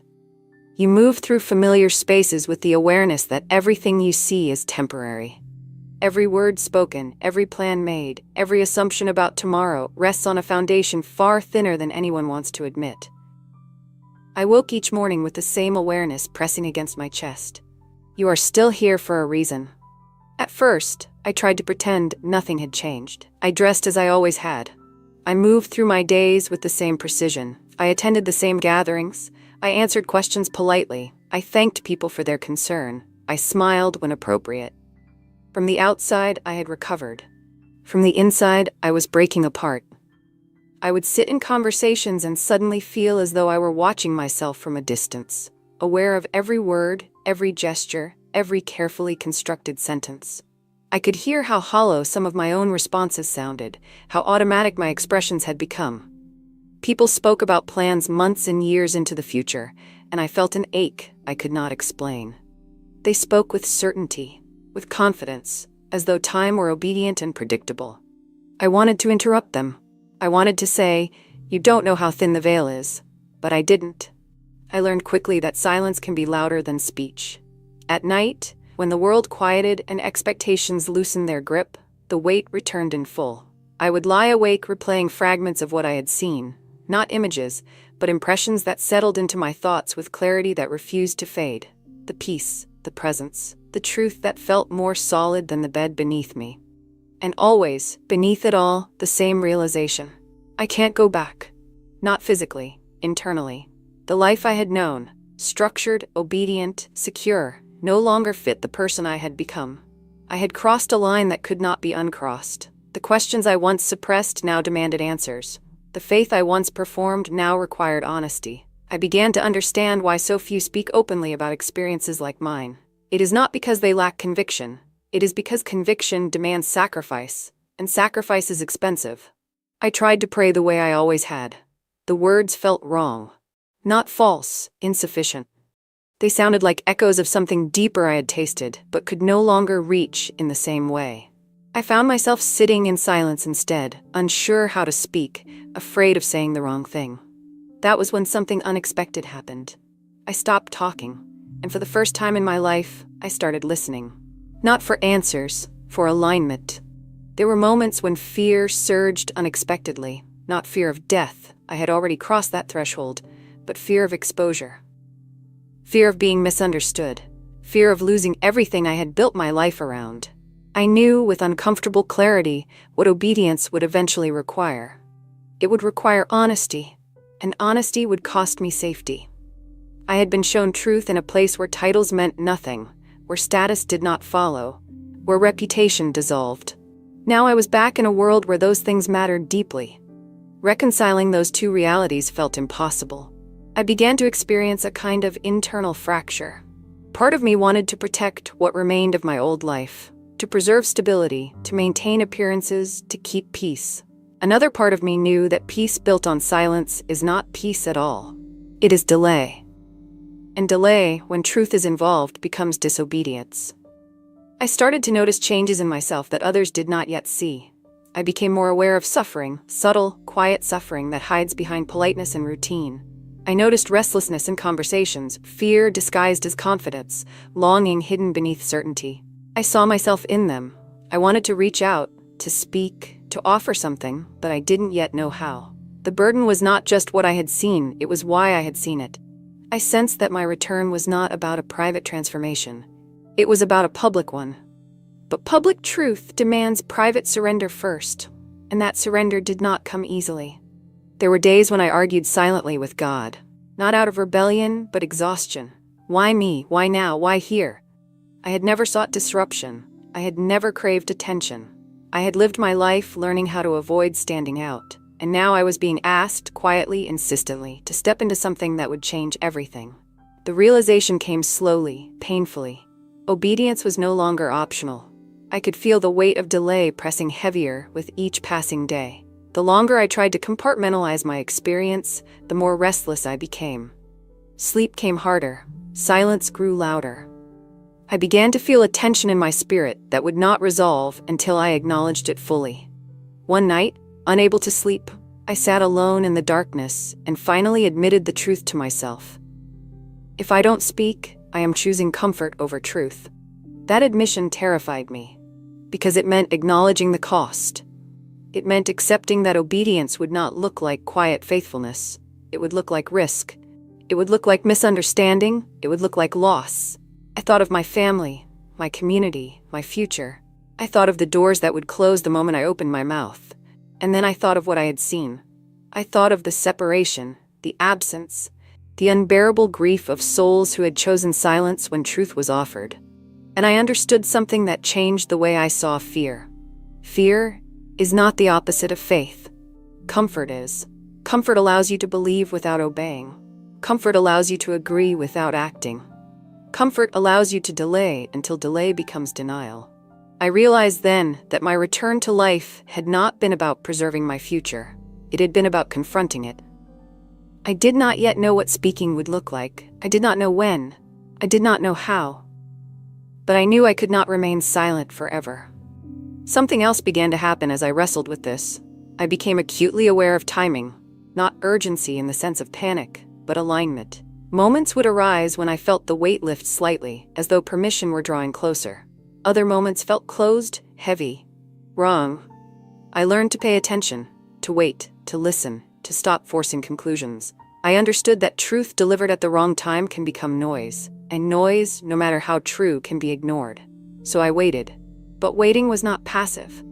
You move through familiar spaces with the awareness that everything you see is temporary. Every word spoken, every plan made, every assumption about tomorrow rests on a foundation far thinner than anyone wants to admit. I woke each morning with the same awareness pressing against my chest. You are still here for a reason. At first, I tried to pretend nothing had changed. I dressed as I always had. I moved through my days with the same precision. I attended the same gatherings. I answered questions politely. I thanked people for their concern. I smiled when appropriate. From the outside, I had recovered. From the inside, I was breaking apart. I would sit in conversations and suddenly feel as though I were watching myself from a distance, aware of every word, every gesture, every carefully constructed sentence. I could hear how hollow some of my own responses sounded, how automatic my expressions had become. People spoke about plans months and years into the future, and I felt an ache I could not explain. They spoke with certainty, with confidence, as though time were obedient and predictable. I wanted to interrupt them. I wanted to say, "You don't know how thin the veil is," but I didn't. I learned quickly that silence can be louder than speech. At night, when the world quieted and expectations loosened their grip, the weight returned in full. I would lie awake replaying fragments of what I had seen, not images, but impressions that settled into my thoughts with clarity that refused to fade. The peace, the presence, the truth that felt more solid than the bed beneath me. And always, beneath it all, the same realization. I can't go back. Not physically, internally. The life I had known, structured, obedient, secure, no longer fit the person I had become. I had crossed a line that could not be uncrossed. The questions I once suppressed now demanded answers. The faith I once performed now required honesty. I began to understand why so few speak openly about experiences like mine. It is not because they lack conviction. It is because conviction demands sacrifice, and sacrifice is expensive. I tried to pray the way I always had. The words felt wrong. Not false, insufficient. They sounded like echoes of something deeper I had tasted, but could no longer reach in the same way. I found myself sitting in silence instead, unsure how to speak, afraid of saying the wrong thing. That was when something unexpected happened. I stopped talking, and for the first time in my life, I started listening. Not for answers, for alignment. There were moments when fear surged unexpectedly, not fear of death, I had already crossed that threshold, but fear of exposure. Fear of being misunderstood, fear of losing everything I had built my life around. I knew with uncomfortable clarity what obedience would eventually require. It would require honesty, and honesty would cost me safety. I had been shown truth in a place where titles meant nothing, where status did not follow, where reputation dissolved. Now I was back in a world where those things mattered deeply. Reconciling those two realities felt impossible. I began to experience a kind of internal fracture. Part of me wanted to protect what remained of my old life, to preserve stability, to maintain appearances, to keep peace. Another part of me knew that peace built on silence is not peace at all. It is delay. And delay, when truth is involved, becomes disobedience. I started to notice changes in myself that others did not yet see. I became more aware of suffering, subtle, quiet suffering that hides behind politeness and routine. I noticed restlessness in conversations, fear disguised as confidence, longing hidden beneath certainty. I saw myself in them. I wanted to reach out, to speak, to offer something, but I didn't yet know how. The burden was not just what I had seen, it was why I had seen it. I sensed that my return was not about a private transformation. It was about a public one. But public truth demands private surrender first, and that surrender did not come easily. There were days when I argued silently with God, not out of rebellion, but exhaustion. Why me? Why now? Why here? I had never sought disruption. I had never craved attention. I had lived my life learning how to avoid standing out. And now I was being asked, quietly, insistently, to step into something that would change everything. The realization came slowly, painfully. Obedience was no longer optional. I could feel the weight of delay pressing heavier with each passing day. The longer I tried to compartmentalize my experience, the more restless I became. Sleep came harder. Silence grew louder. I began to feel a tension in my spirit that would not resolve until I acknowledged it fully. One night, unable to sleep, I sat alone in the darkness and finally admitted the truth to myself. If I don't speak, I am choosing comfort over truth. That admission terrified me, because it meant acknowledging the cost. It meant accepting that obedience would not look like quiet faithfulness. It would look like risk. It would look like misunderstanding. It would look like loss. I thought of my family, my community, my future. I thought of the doors that would close the moment I opened my mouth. And then I thought of what I had seen. I thought of the separation, the absence, the unbearable grief of souls who had chosen silence when truth was offered. And I understood something that changed the way I saw fear. Fear is not the opposite of faith. Comfort is. Comfort allows you to believe without obeying. Comfort allows you to agree without acting. Comfort allows you to delay until delay becomes denial. I realized then that my return to life had not been about preserving my future. It had been about confronting it. I did not yet know what speaking would look like. I did not know when. I did not know how. But I knew I could not remain silent forever. Something else began to happen as I wrestled with this. I became acutely aware of timing, not urgency in the sense of panic, but alignment. Moments would arise when I felt the weight lift slightly, as though permission were drawing closer. Other moments felt closed, heavy, wrong. I learned to pay attention, to wait, to listen, to stop forcing conclusions. I understood that truth delivered at the wrong time can become noise, and noise, no matter how true, can be ignored. So I waited. But waiting was not passive.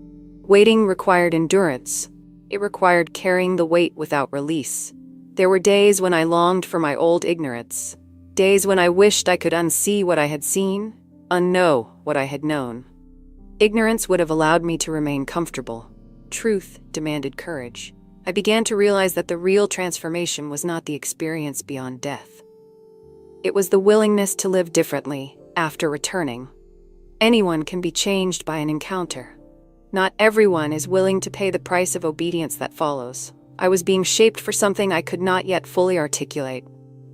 Waiting required endurance. It required carrying the weight without release. There were days when I longed for my old ignorance. Days when I wished I could unsee what I had seen, unknow what I had known. Ignorance would have allowed me to remain comfortable. Truth demanded courage. I began to realize that the real transformation was not the experience beyond death. It was the willingness to live differently after returning. Anyone can be changed by an encounter. Not everyone is willing to pay the price of obedience that follows. I was being shaped for something I could not yet fully articulate.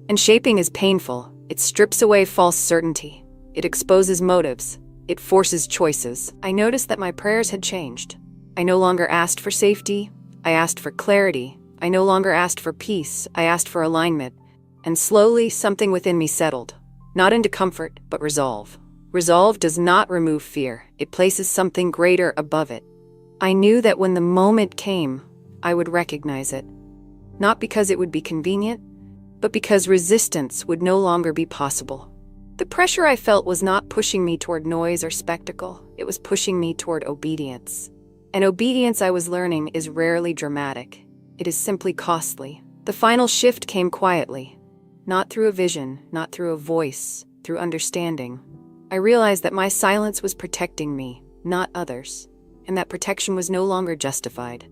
And shaping is painful. It strips away false certainty. It exposes motives. It forces choices. I noticed that my prayers had changed. I no longer asked for safety. I asked for clarity. I no longer asked for peace. I asked for alignment. And slowly, something within me settled. Not into comfort, but resolve. Resolve does not remove fear. It places something greater above it. I knew that when the moment came, I would recognize it. Not because it would be convenient, but because resistance would no longer be possible. The pressure I felt was not pushing me toward noise or spectacle. It was pushing me toward obedience. And obedience, I was learning, is rarely dramatic. It is simply costly. The final shift came quietly. Not through a vision, not through a voice, through understanding. I realized that my silence was protecting me, not others, and that protection was no longer justified.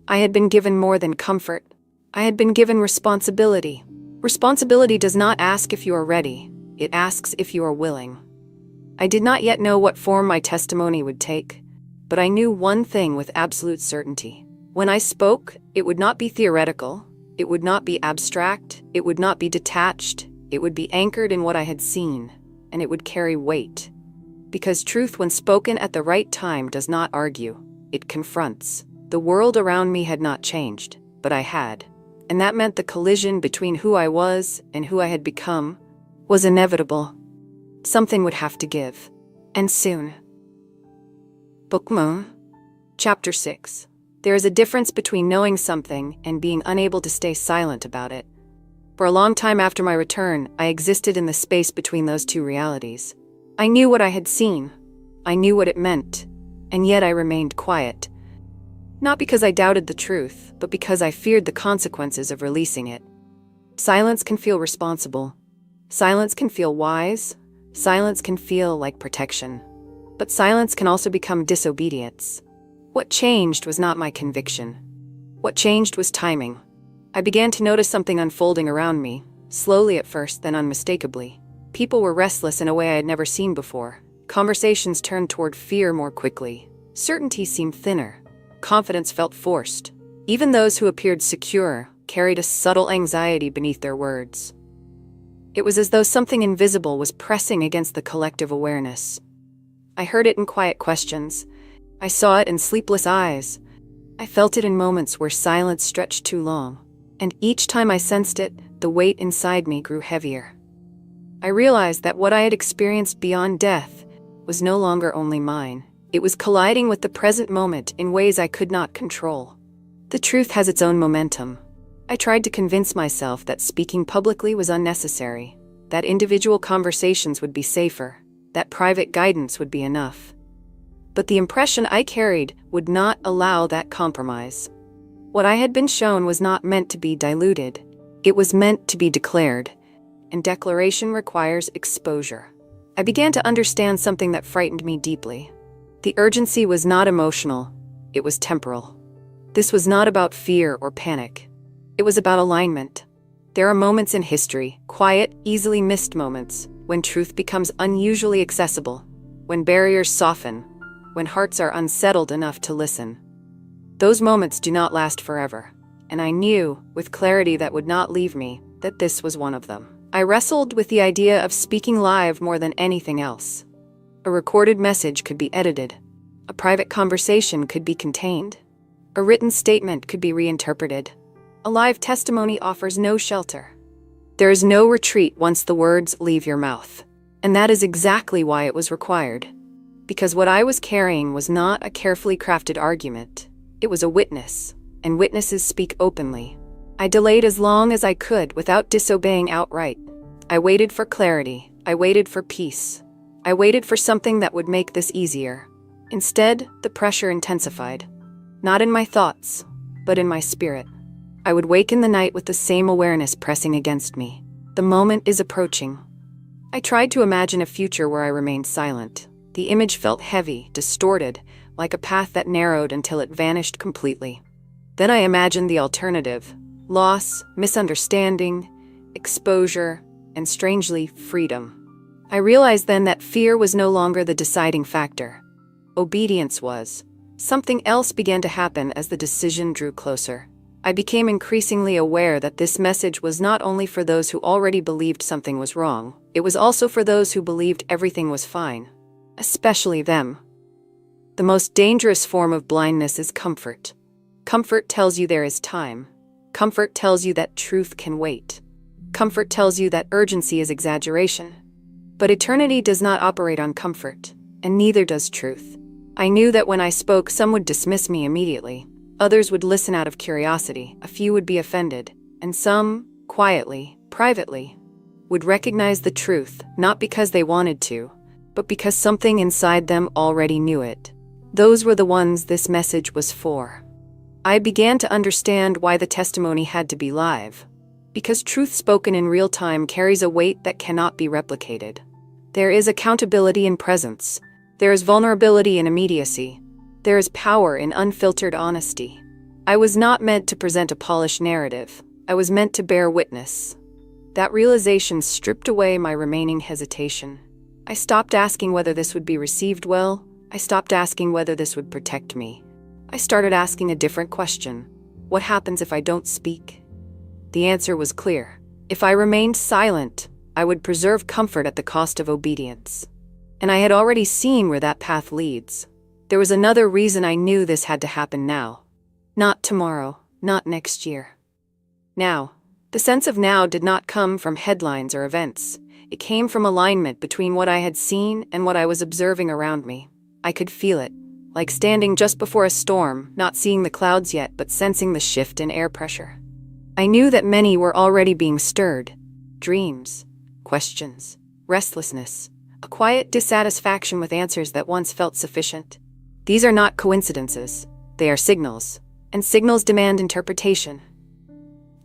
I had been given more than comfort. I had been given responsibility. Responsibility does not ask if you are ready. It asks if you are willing. I did not yet know what form my testimony would take, but I knew one thing with absolute certainty. When I spoke, it would not be theoretical. It would not be abstract. It would not be detached. It would be anchored in what I had seen, and it would carry weight. Because truth, when spoken at the right time, does not argue. It confronts. The world around me had not changed, but I had. And that meant the collision between who I was and who I had become was inevitable. Something would have to give. And soon. Bookmo. Chapter 6. There is a difference between knowing something and being unable to stay silent about it. For a long time after my return, I existed in the space between those two realities. I knew what I had seen. I knew what it meant. And yet I remained quiet. Not because I doubted the truth, but because I feared the consequences of releasing it. Silence can feel responsible. Silence can feel wise. Silence can feel like protection. But silence can also become disobedience. What changed was not my conviction. What changed was timing. I began to notice something unfolding around me, slowly at first, then unmistakably. People were restless in a way I had never seen before. Conversations turned toward fear more quickly. Certainty seemed thinner. Confidence felt forced. Even those who appeared secure carried a subtle anxiety beneath their words. It was as though something invisible was pressing against the collective awareness. I heard it in quiet questions. I saw it in sleepless eyes. I felt it in moments where silence stretched too long. And each time I sensed it, the weight inside me grew heavier. I realized that what I had experienced beyond death was no longer only mine. It was colliding with the present moment in ways I could not control. The truth has its own momentum. I tried to convince myself that speaking publicly was unnecessary, that individual conversations would be safer, that private guidance would be enough. But the impression I carried would not allow that compromise. What I had been shown was not meant to be diluted. It was meant to be declared, and declaration requires exposure. I began to understand something that frightened me deeply. The urgency was not emotional, it was temporal. This was not about fear or panic. It was about alignment. There are moments in history, quiet, easily missed moments, when truth becomes unusually accessible, when barriers soften, when hearts are unsettled enough to listen. Those moments do not last forever, and I knew, with clarity that would not leave me, that this was one of them. I wrestled with the idea of speaking live more than anything else. A recorded message could be edited. A private conversation could be contained. A written statement could be reinterpreted. A live testimony offers no shelter. There is no retreat once the words leave your mouth. And that is exactly why it was required. Because what I was carrying was not a carefully crafted argument. It was a witness, and witnesses speak openly. I delayed as long as I could without disobeying outright. I waited for clarity. I waited for peace. I waited for something that would make this easier. Instead, the pressure intensified. Not in my thoughts, but in my spirit. I would wake in the night with the same awareness pressing against me. The moment is approaching. I tried to imagine a future where I remained silent. The image felt heavy, distorted, like a path that narrowed until it vanished completely. Then I imagined the alternative: loss, misunderstanding, exposure, and strangely, freedom. I realized then that fear was no longer the deciding factor. Obedience was. Something else began to happen as the decision drew closer. I became increasingly aware that this message was not only for those who already believed something was wrong, it was also for those who believed everything was fine. Especially them. The most dangerous form of blindness is comfort. Comfort tells you there is time. Comfort tells you that truth can wait. Comfort tells you that urgency is exaggeration. But eternity does not operate on comfort, and neither does truth. I knew that when I spoke, some would dismiss me immediately. Others would listen out of curiosity, a few would be offended, and some, quietly, privately, would recognize the truth, not because they wanted to, but because something inside them already knew it. Those were the ones this message was for. I began to understand why the testimony had to be live. Because truth spoken in real time carries a weight that cannot be replicated. There is accountability in presence. There is vulnerability in immediacy. There is power in unfiltered honesty. I was not meant to present a polished narrative. I was meant to bear witness. That realization stripped away my remaining hesitation. I stopped asking whether this would be received well. I stopped asking whether this would protect me. I started asking a different question. What happens if I don't speak? The answer was clear. If I remained silent, I would preserve comfort at the cost of obedience. And I had already seen where that path leads. There was another reason I knew this had to happen now. Not tomorrow, not next year. Now. The sense of now did not come from headlines or events. It came from alignment between what I had seen and what I was observing around me. I could feel it, like standing just before a storm, not seeing the clouds yet, but sensing the shift in air pressure. I knew that many were already being stirred. Dreams, questions, restlessness, a quiet dissatisfaction with answers that once felt sufficient. These are not coincidences. They are signals, and signals demand interpretation.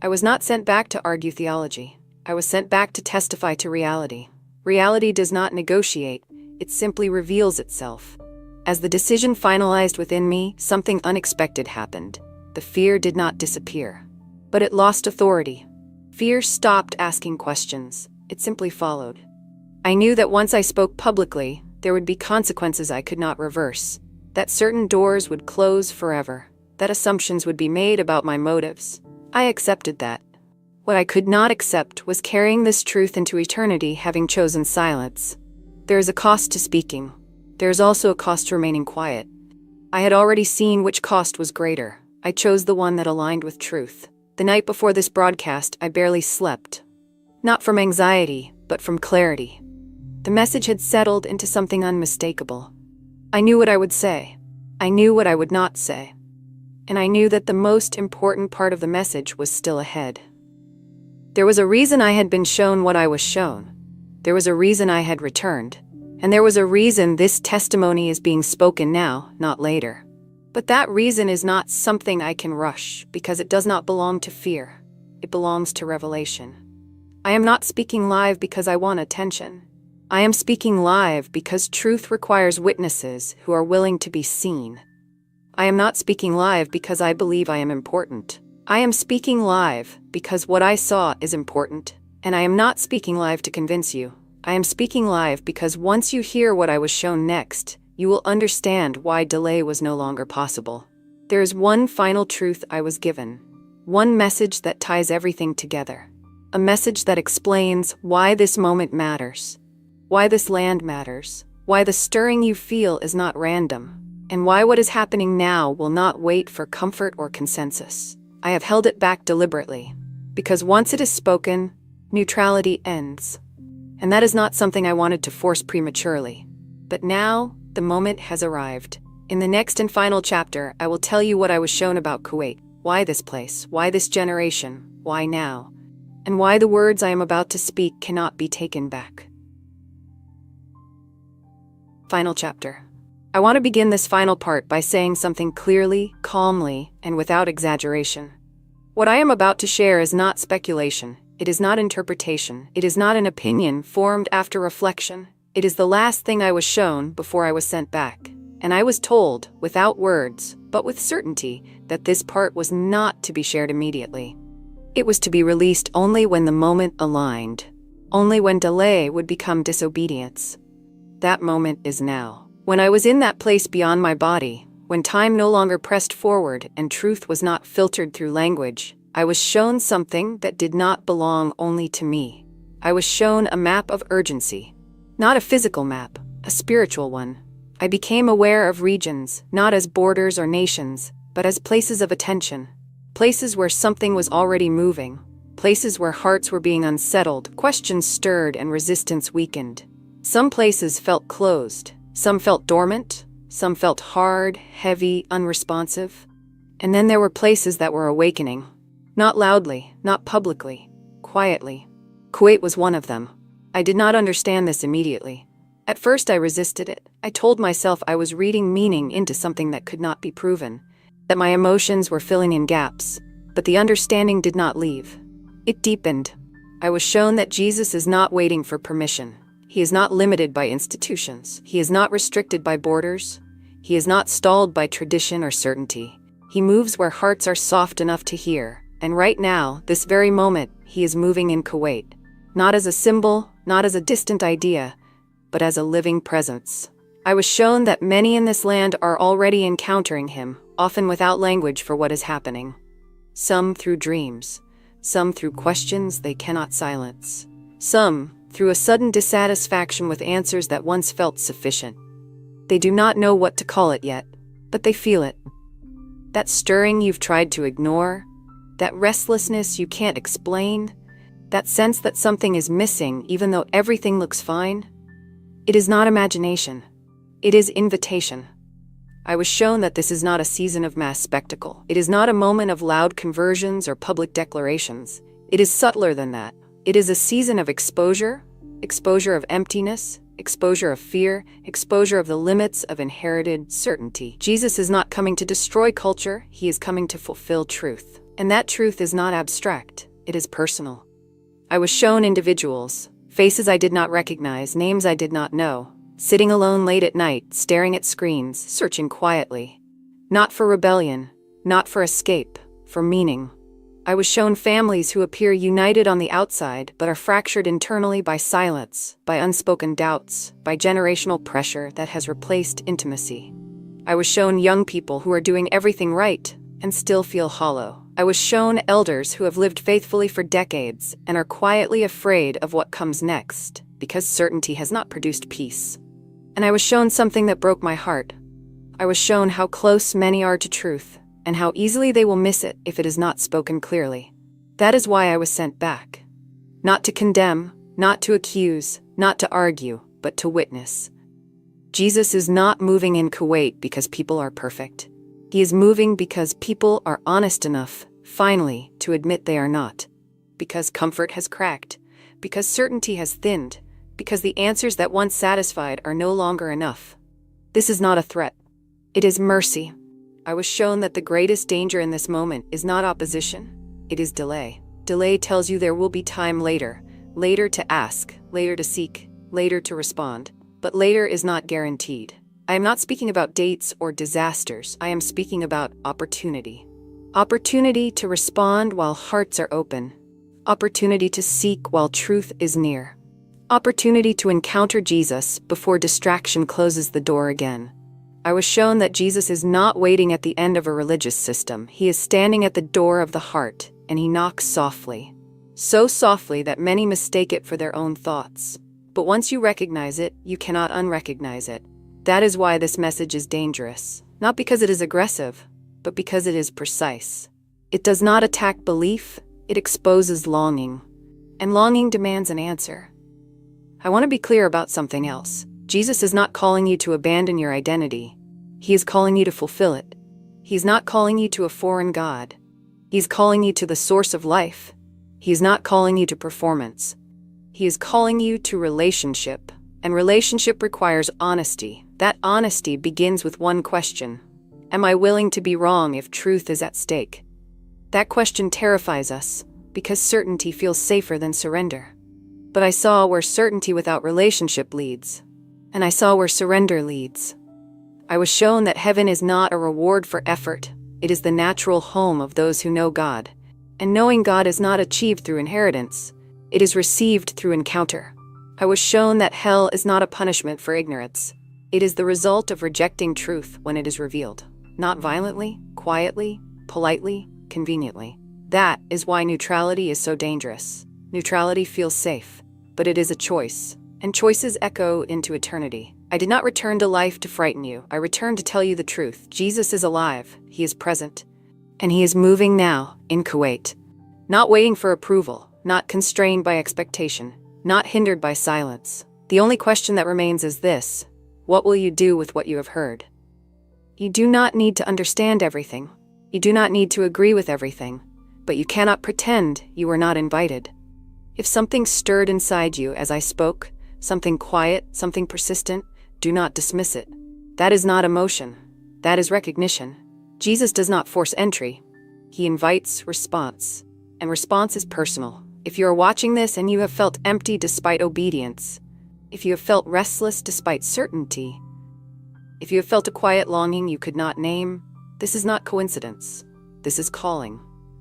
I was not sent back to argue theology. I was sent back to testify to reality. Reality does not negotiate, it simply reveals itself. As the decision finalized within me, something unexpected happened. The fear did not disappear, but it lost authority. Fear stopped asking questions. It simply followed. I knew that once I spoke publicly, there would be consequences I could not reverse. That certain doors would close forever. That assumptions would be made about my motives. I accepted that. What I could not accept was carrying this truth into eternity, having chosen silence. There is a cost to speaking. There is also a cost to remaining quiet. I had already seen which cost was greater. I chose the one that aligned with truth. The night before this broadcast, I barely slept. Not from anxiety, but from clarity. The message had settled into something unmistakable. I knew what I would say. I knew what I would not say. And I knew that the most important part of the message was still ahead. There was a reason I had been shown what I was shown. There was a reason I had returned. And there was a reason this testimony is being spoken now, not later. But that reason is not something I can rush, because it does not belong to fear. It belongs to revelation. I am not speaking live because I want attention. I am speaking live because truth requires witnesses who are willing to be seen. I am not speaking live because I believe I am important. I am speaking live because what I saw is important, and I am not speaking live to convince you. I am speaking live because once you hear what I was shown next, you will understand why delay was no longer possible. There is one final truth I was given, one message that ties everything together, a message that explains why this moment matters, why this land matters, why the stirring you feel is not random, and why what is happening now will not wait for comfort or consensus. I have held it back deliberately, because once it is spoken, neutrality ends. And that is not something I wanted to force prematurely. But now, the moment has arrived. In the next and final chapter, I will tell you what I was shown about Kuwait, why this place, why this generation, why now, and why the words I am about to speak cannot be taken back. Final chapter. I want to begin this final part by saying something clearly, calmly, and without exaggeration. What I am about to share is not speculation. It is not interpretation. It is not an opinion formed after reflection. It is the last thing I was shown before I was sent back. And I was told, without words, but with certainty, that this part was not to be shared immediately. It was to be released only when the moment aligned, only when delay would become disobedience. That moment is now. When I was in that place beyond my body, when time no longer pressed forward and truth was not filtered through language, I was shown something that did not belong only to me. I was shown a map of urgency. Not a physical map, a spiritual one. I became aware of regions, not as borders or nations, but as places of attention. Places where something was already moving. Places where hearts were being unsettled, questions stirred, and resistance weakened. Some places felt closed. Some felt dormant, some felt hard, heavy, unresponsive. And then there were places that were awakening. Not loudly, not publicly, quietly. Kuwait was one of them. I did not understand this immediately. At first I resisted it. I told myself I was reading meaning into something that could not be proven, that my emotions were filling in gaps, but the understanding did not leave. It deepened. I was shown that Jesus is not waiting for permission. He is not limited by institutions. He is not restricted by borders. He is not stalled by tradition or certainty. He moves where hearts are soft enough to hear. And right now, this very moment, he is moving in Kuwait. Not as a symbol, not as a distant idea, but as a living presence. I was shown that many in this land are already encountering him, often without language for what is happening. Some through dreams. Some through questions they cannot silence. Some through a sudden dissatisfaction with answers that once felt sufficient. They do not know what to call it yet, but they feel it. That stirring you've tried to ignore, that restlessness you can't explain, that sense that something is missing even though everything looks fine. It is not imagination. It is invitation. I was shown that this is not a season of mass spectacle. It is not a moment of loud conversions or public declarations. It is subtler than that. It is a season of exposure of emptiness, exposure of fear, exposure of the limits of inherited certainty. Jesus is not coming to destroy culture, he is coming to fulfill truth. And that truth is not abstract, it is personal. I was shown individuals, faces I did not recognize, names I did not know, sitting alone late at night, staring at screens, searching quietly. Not for rebellion, not for escape, for meaning. I was shown families who appear united on the outside but are fractured internally by silence, by unspoken doubts, by generational pressure that has replaced intimacy. I was shown young people who are doing everything right and still feel hollow. I was shown elders who have lived faithfully for decades and are quietly afraid of what comes next because certainty has not produced peace. And I was shown something that broke my heart. I was shown how close many are to truth, and how easily they will miss it if it is not spoken clearly. That is why I was sent back. Not to condemn, not to accuse, not to argue, but to witness. Jesus is not moving in Kuwait because people are perfect. He is moving because people are honest enough, finally, to admit they are not. Because comfort has cracked. Because certainty has thinned. Because the answers that once satisfied are no longer enough. This is not a threat. It is mercy. I was shown that the greatest danger in this moment is not opposition, it is delay. Delay tells you there will be time later. Later to ask, later to seek, later to respond. But later is not guaranteed. I am not speaking about dates or disasters. I am speaking about opportunity. Opportunity to respond while hearts are open. Opportunity to seek while truth is near. Opportunity to encounter Jesus before distraction closes the door again. I was shown that Jesus is not waiting at the end of a religious system. He is standing at the door of the heart, and he knocks softly. So softly that many mistake it for their own thoughts. But once you recognize it, you cannot unrecognize it. That is why this message is dangerous. Not because it is aggressive, but because it is precise. It does not attack belief, it exposes longing. And longing demands an answer. I want to be clear about something else. Jesus is not calling you to abandon your identity. He is calling you to fulfill it. He's not calling you to a foreign god. He's calling you to the source of life. He's not calling you to performance. He is calling you to relationship. And relationship requires honesty. That honesty begins with one question: am I willing to be wrong if truth is at stake? That question terrifies us, because certainty feels safer than surrender. But I saw where certainty without relationship leads, and I saw where surrender leads. I was shown that heaven is not a reward for effort, it is the natural home of those who know God. And knowing God is not achieved through inheritance, it is received through encounter. I was shown that hell is not a punishment for ignorance. It is the result of rejecting truth when it is revealed. Not violently, quietly, politely, conveniently. That is why neutrality is so dangerous. Neutrality feels safe, but it is a choice, and choices echo into eternity. I did not return to life to frighten you. I returned to tell you the truth. Jesus is alive. He is present. And he is moving now in Kuwait. Not waiting for approval, not constrained by expectation, not hindered by silence. The only question that remains is this: what will you do with what you have heard? You do not need to understand everything. You do not need to agree with everything. But you cannot pretend you were not invited. If something stirred inside you as I spoke, something quiet, something persistent, do not dismiss it. That is not emotion. That is recognition. Jesus does not force entry. He invites response. And response is personal. If you are watching this and you have felt empty despite obedience, if you have felt restless despite certainty, if you have felt a quiet longing you could not name, this is not coincidence. This is calling.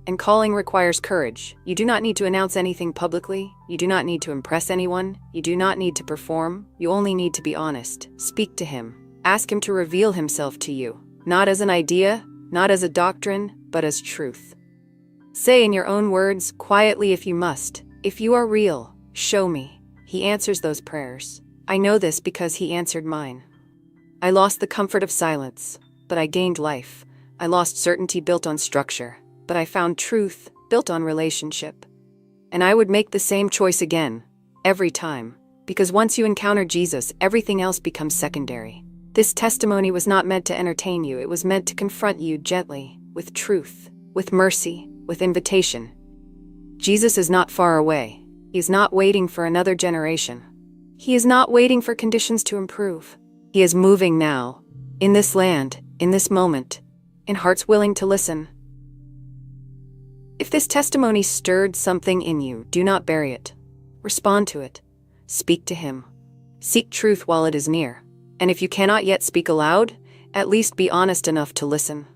And calling requires courage. You do not need to announce anything publicly. You do not need to impress anyone. You do not need to perform. You only need to be honest. Speak to him. Ask him to reveal himself to you, not as an idea, not as a doctrine, but as truth. Say in your own words, quietly if you must, if you are real, show me. He answers those prayers. I know this because he answered mine. I lost the comfort of silence, but I gained life. I lost certainty built on structure, but I found truth built on relationship. And I would make the same choice again, every time, because once you encounter Jesus, everything else becomes secondary. This testimony was not meant to entertain you, it was meant to confront you gently, with truth, with mercy, with invitation. Jesus is not far away. He is not waiting for another generation. He is not waiting for conditions to improve. He is moving now, in this land, in this moment, in hearts willing to listen. If this testimony stirred something in you, do not bury it. Respond to it. Speak to him. Seek truth while it is near. And if you cannot yet speak aloud, at least be honest enough to listen.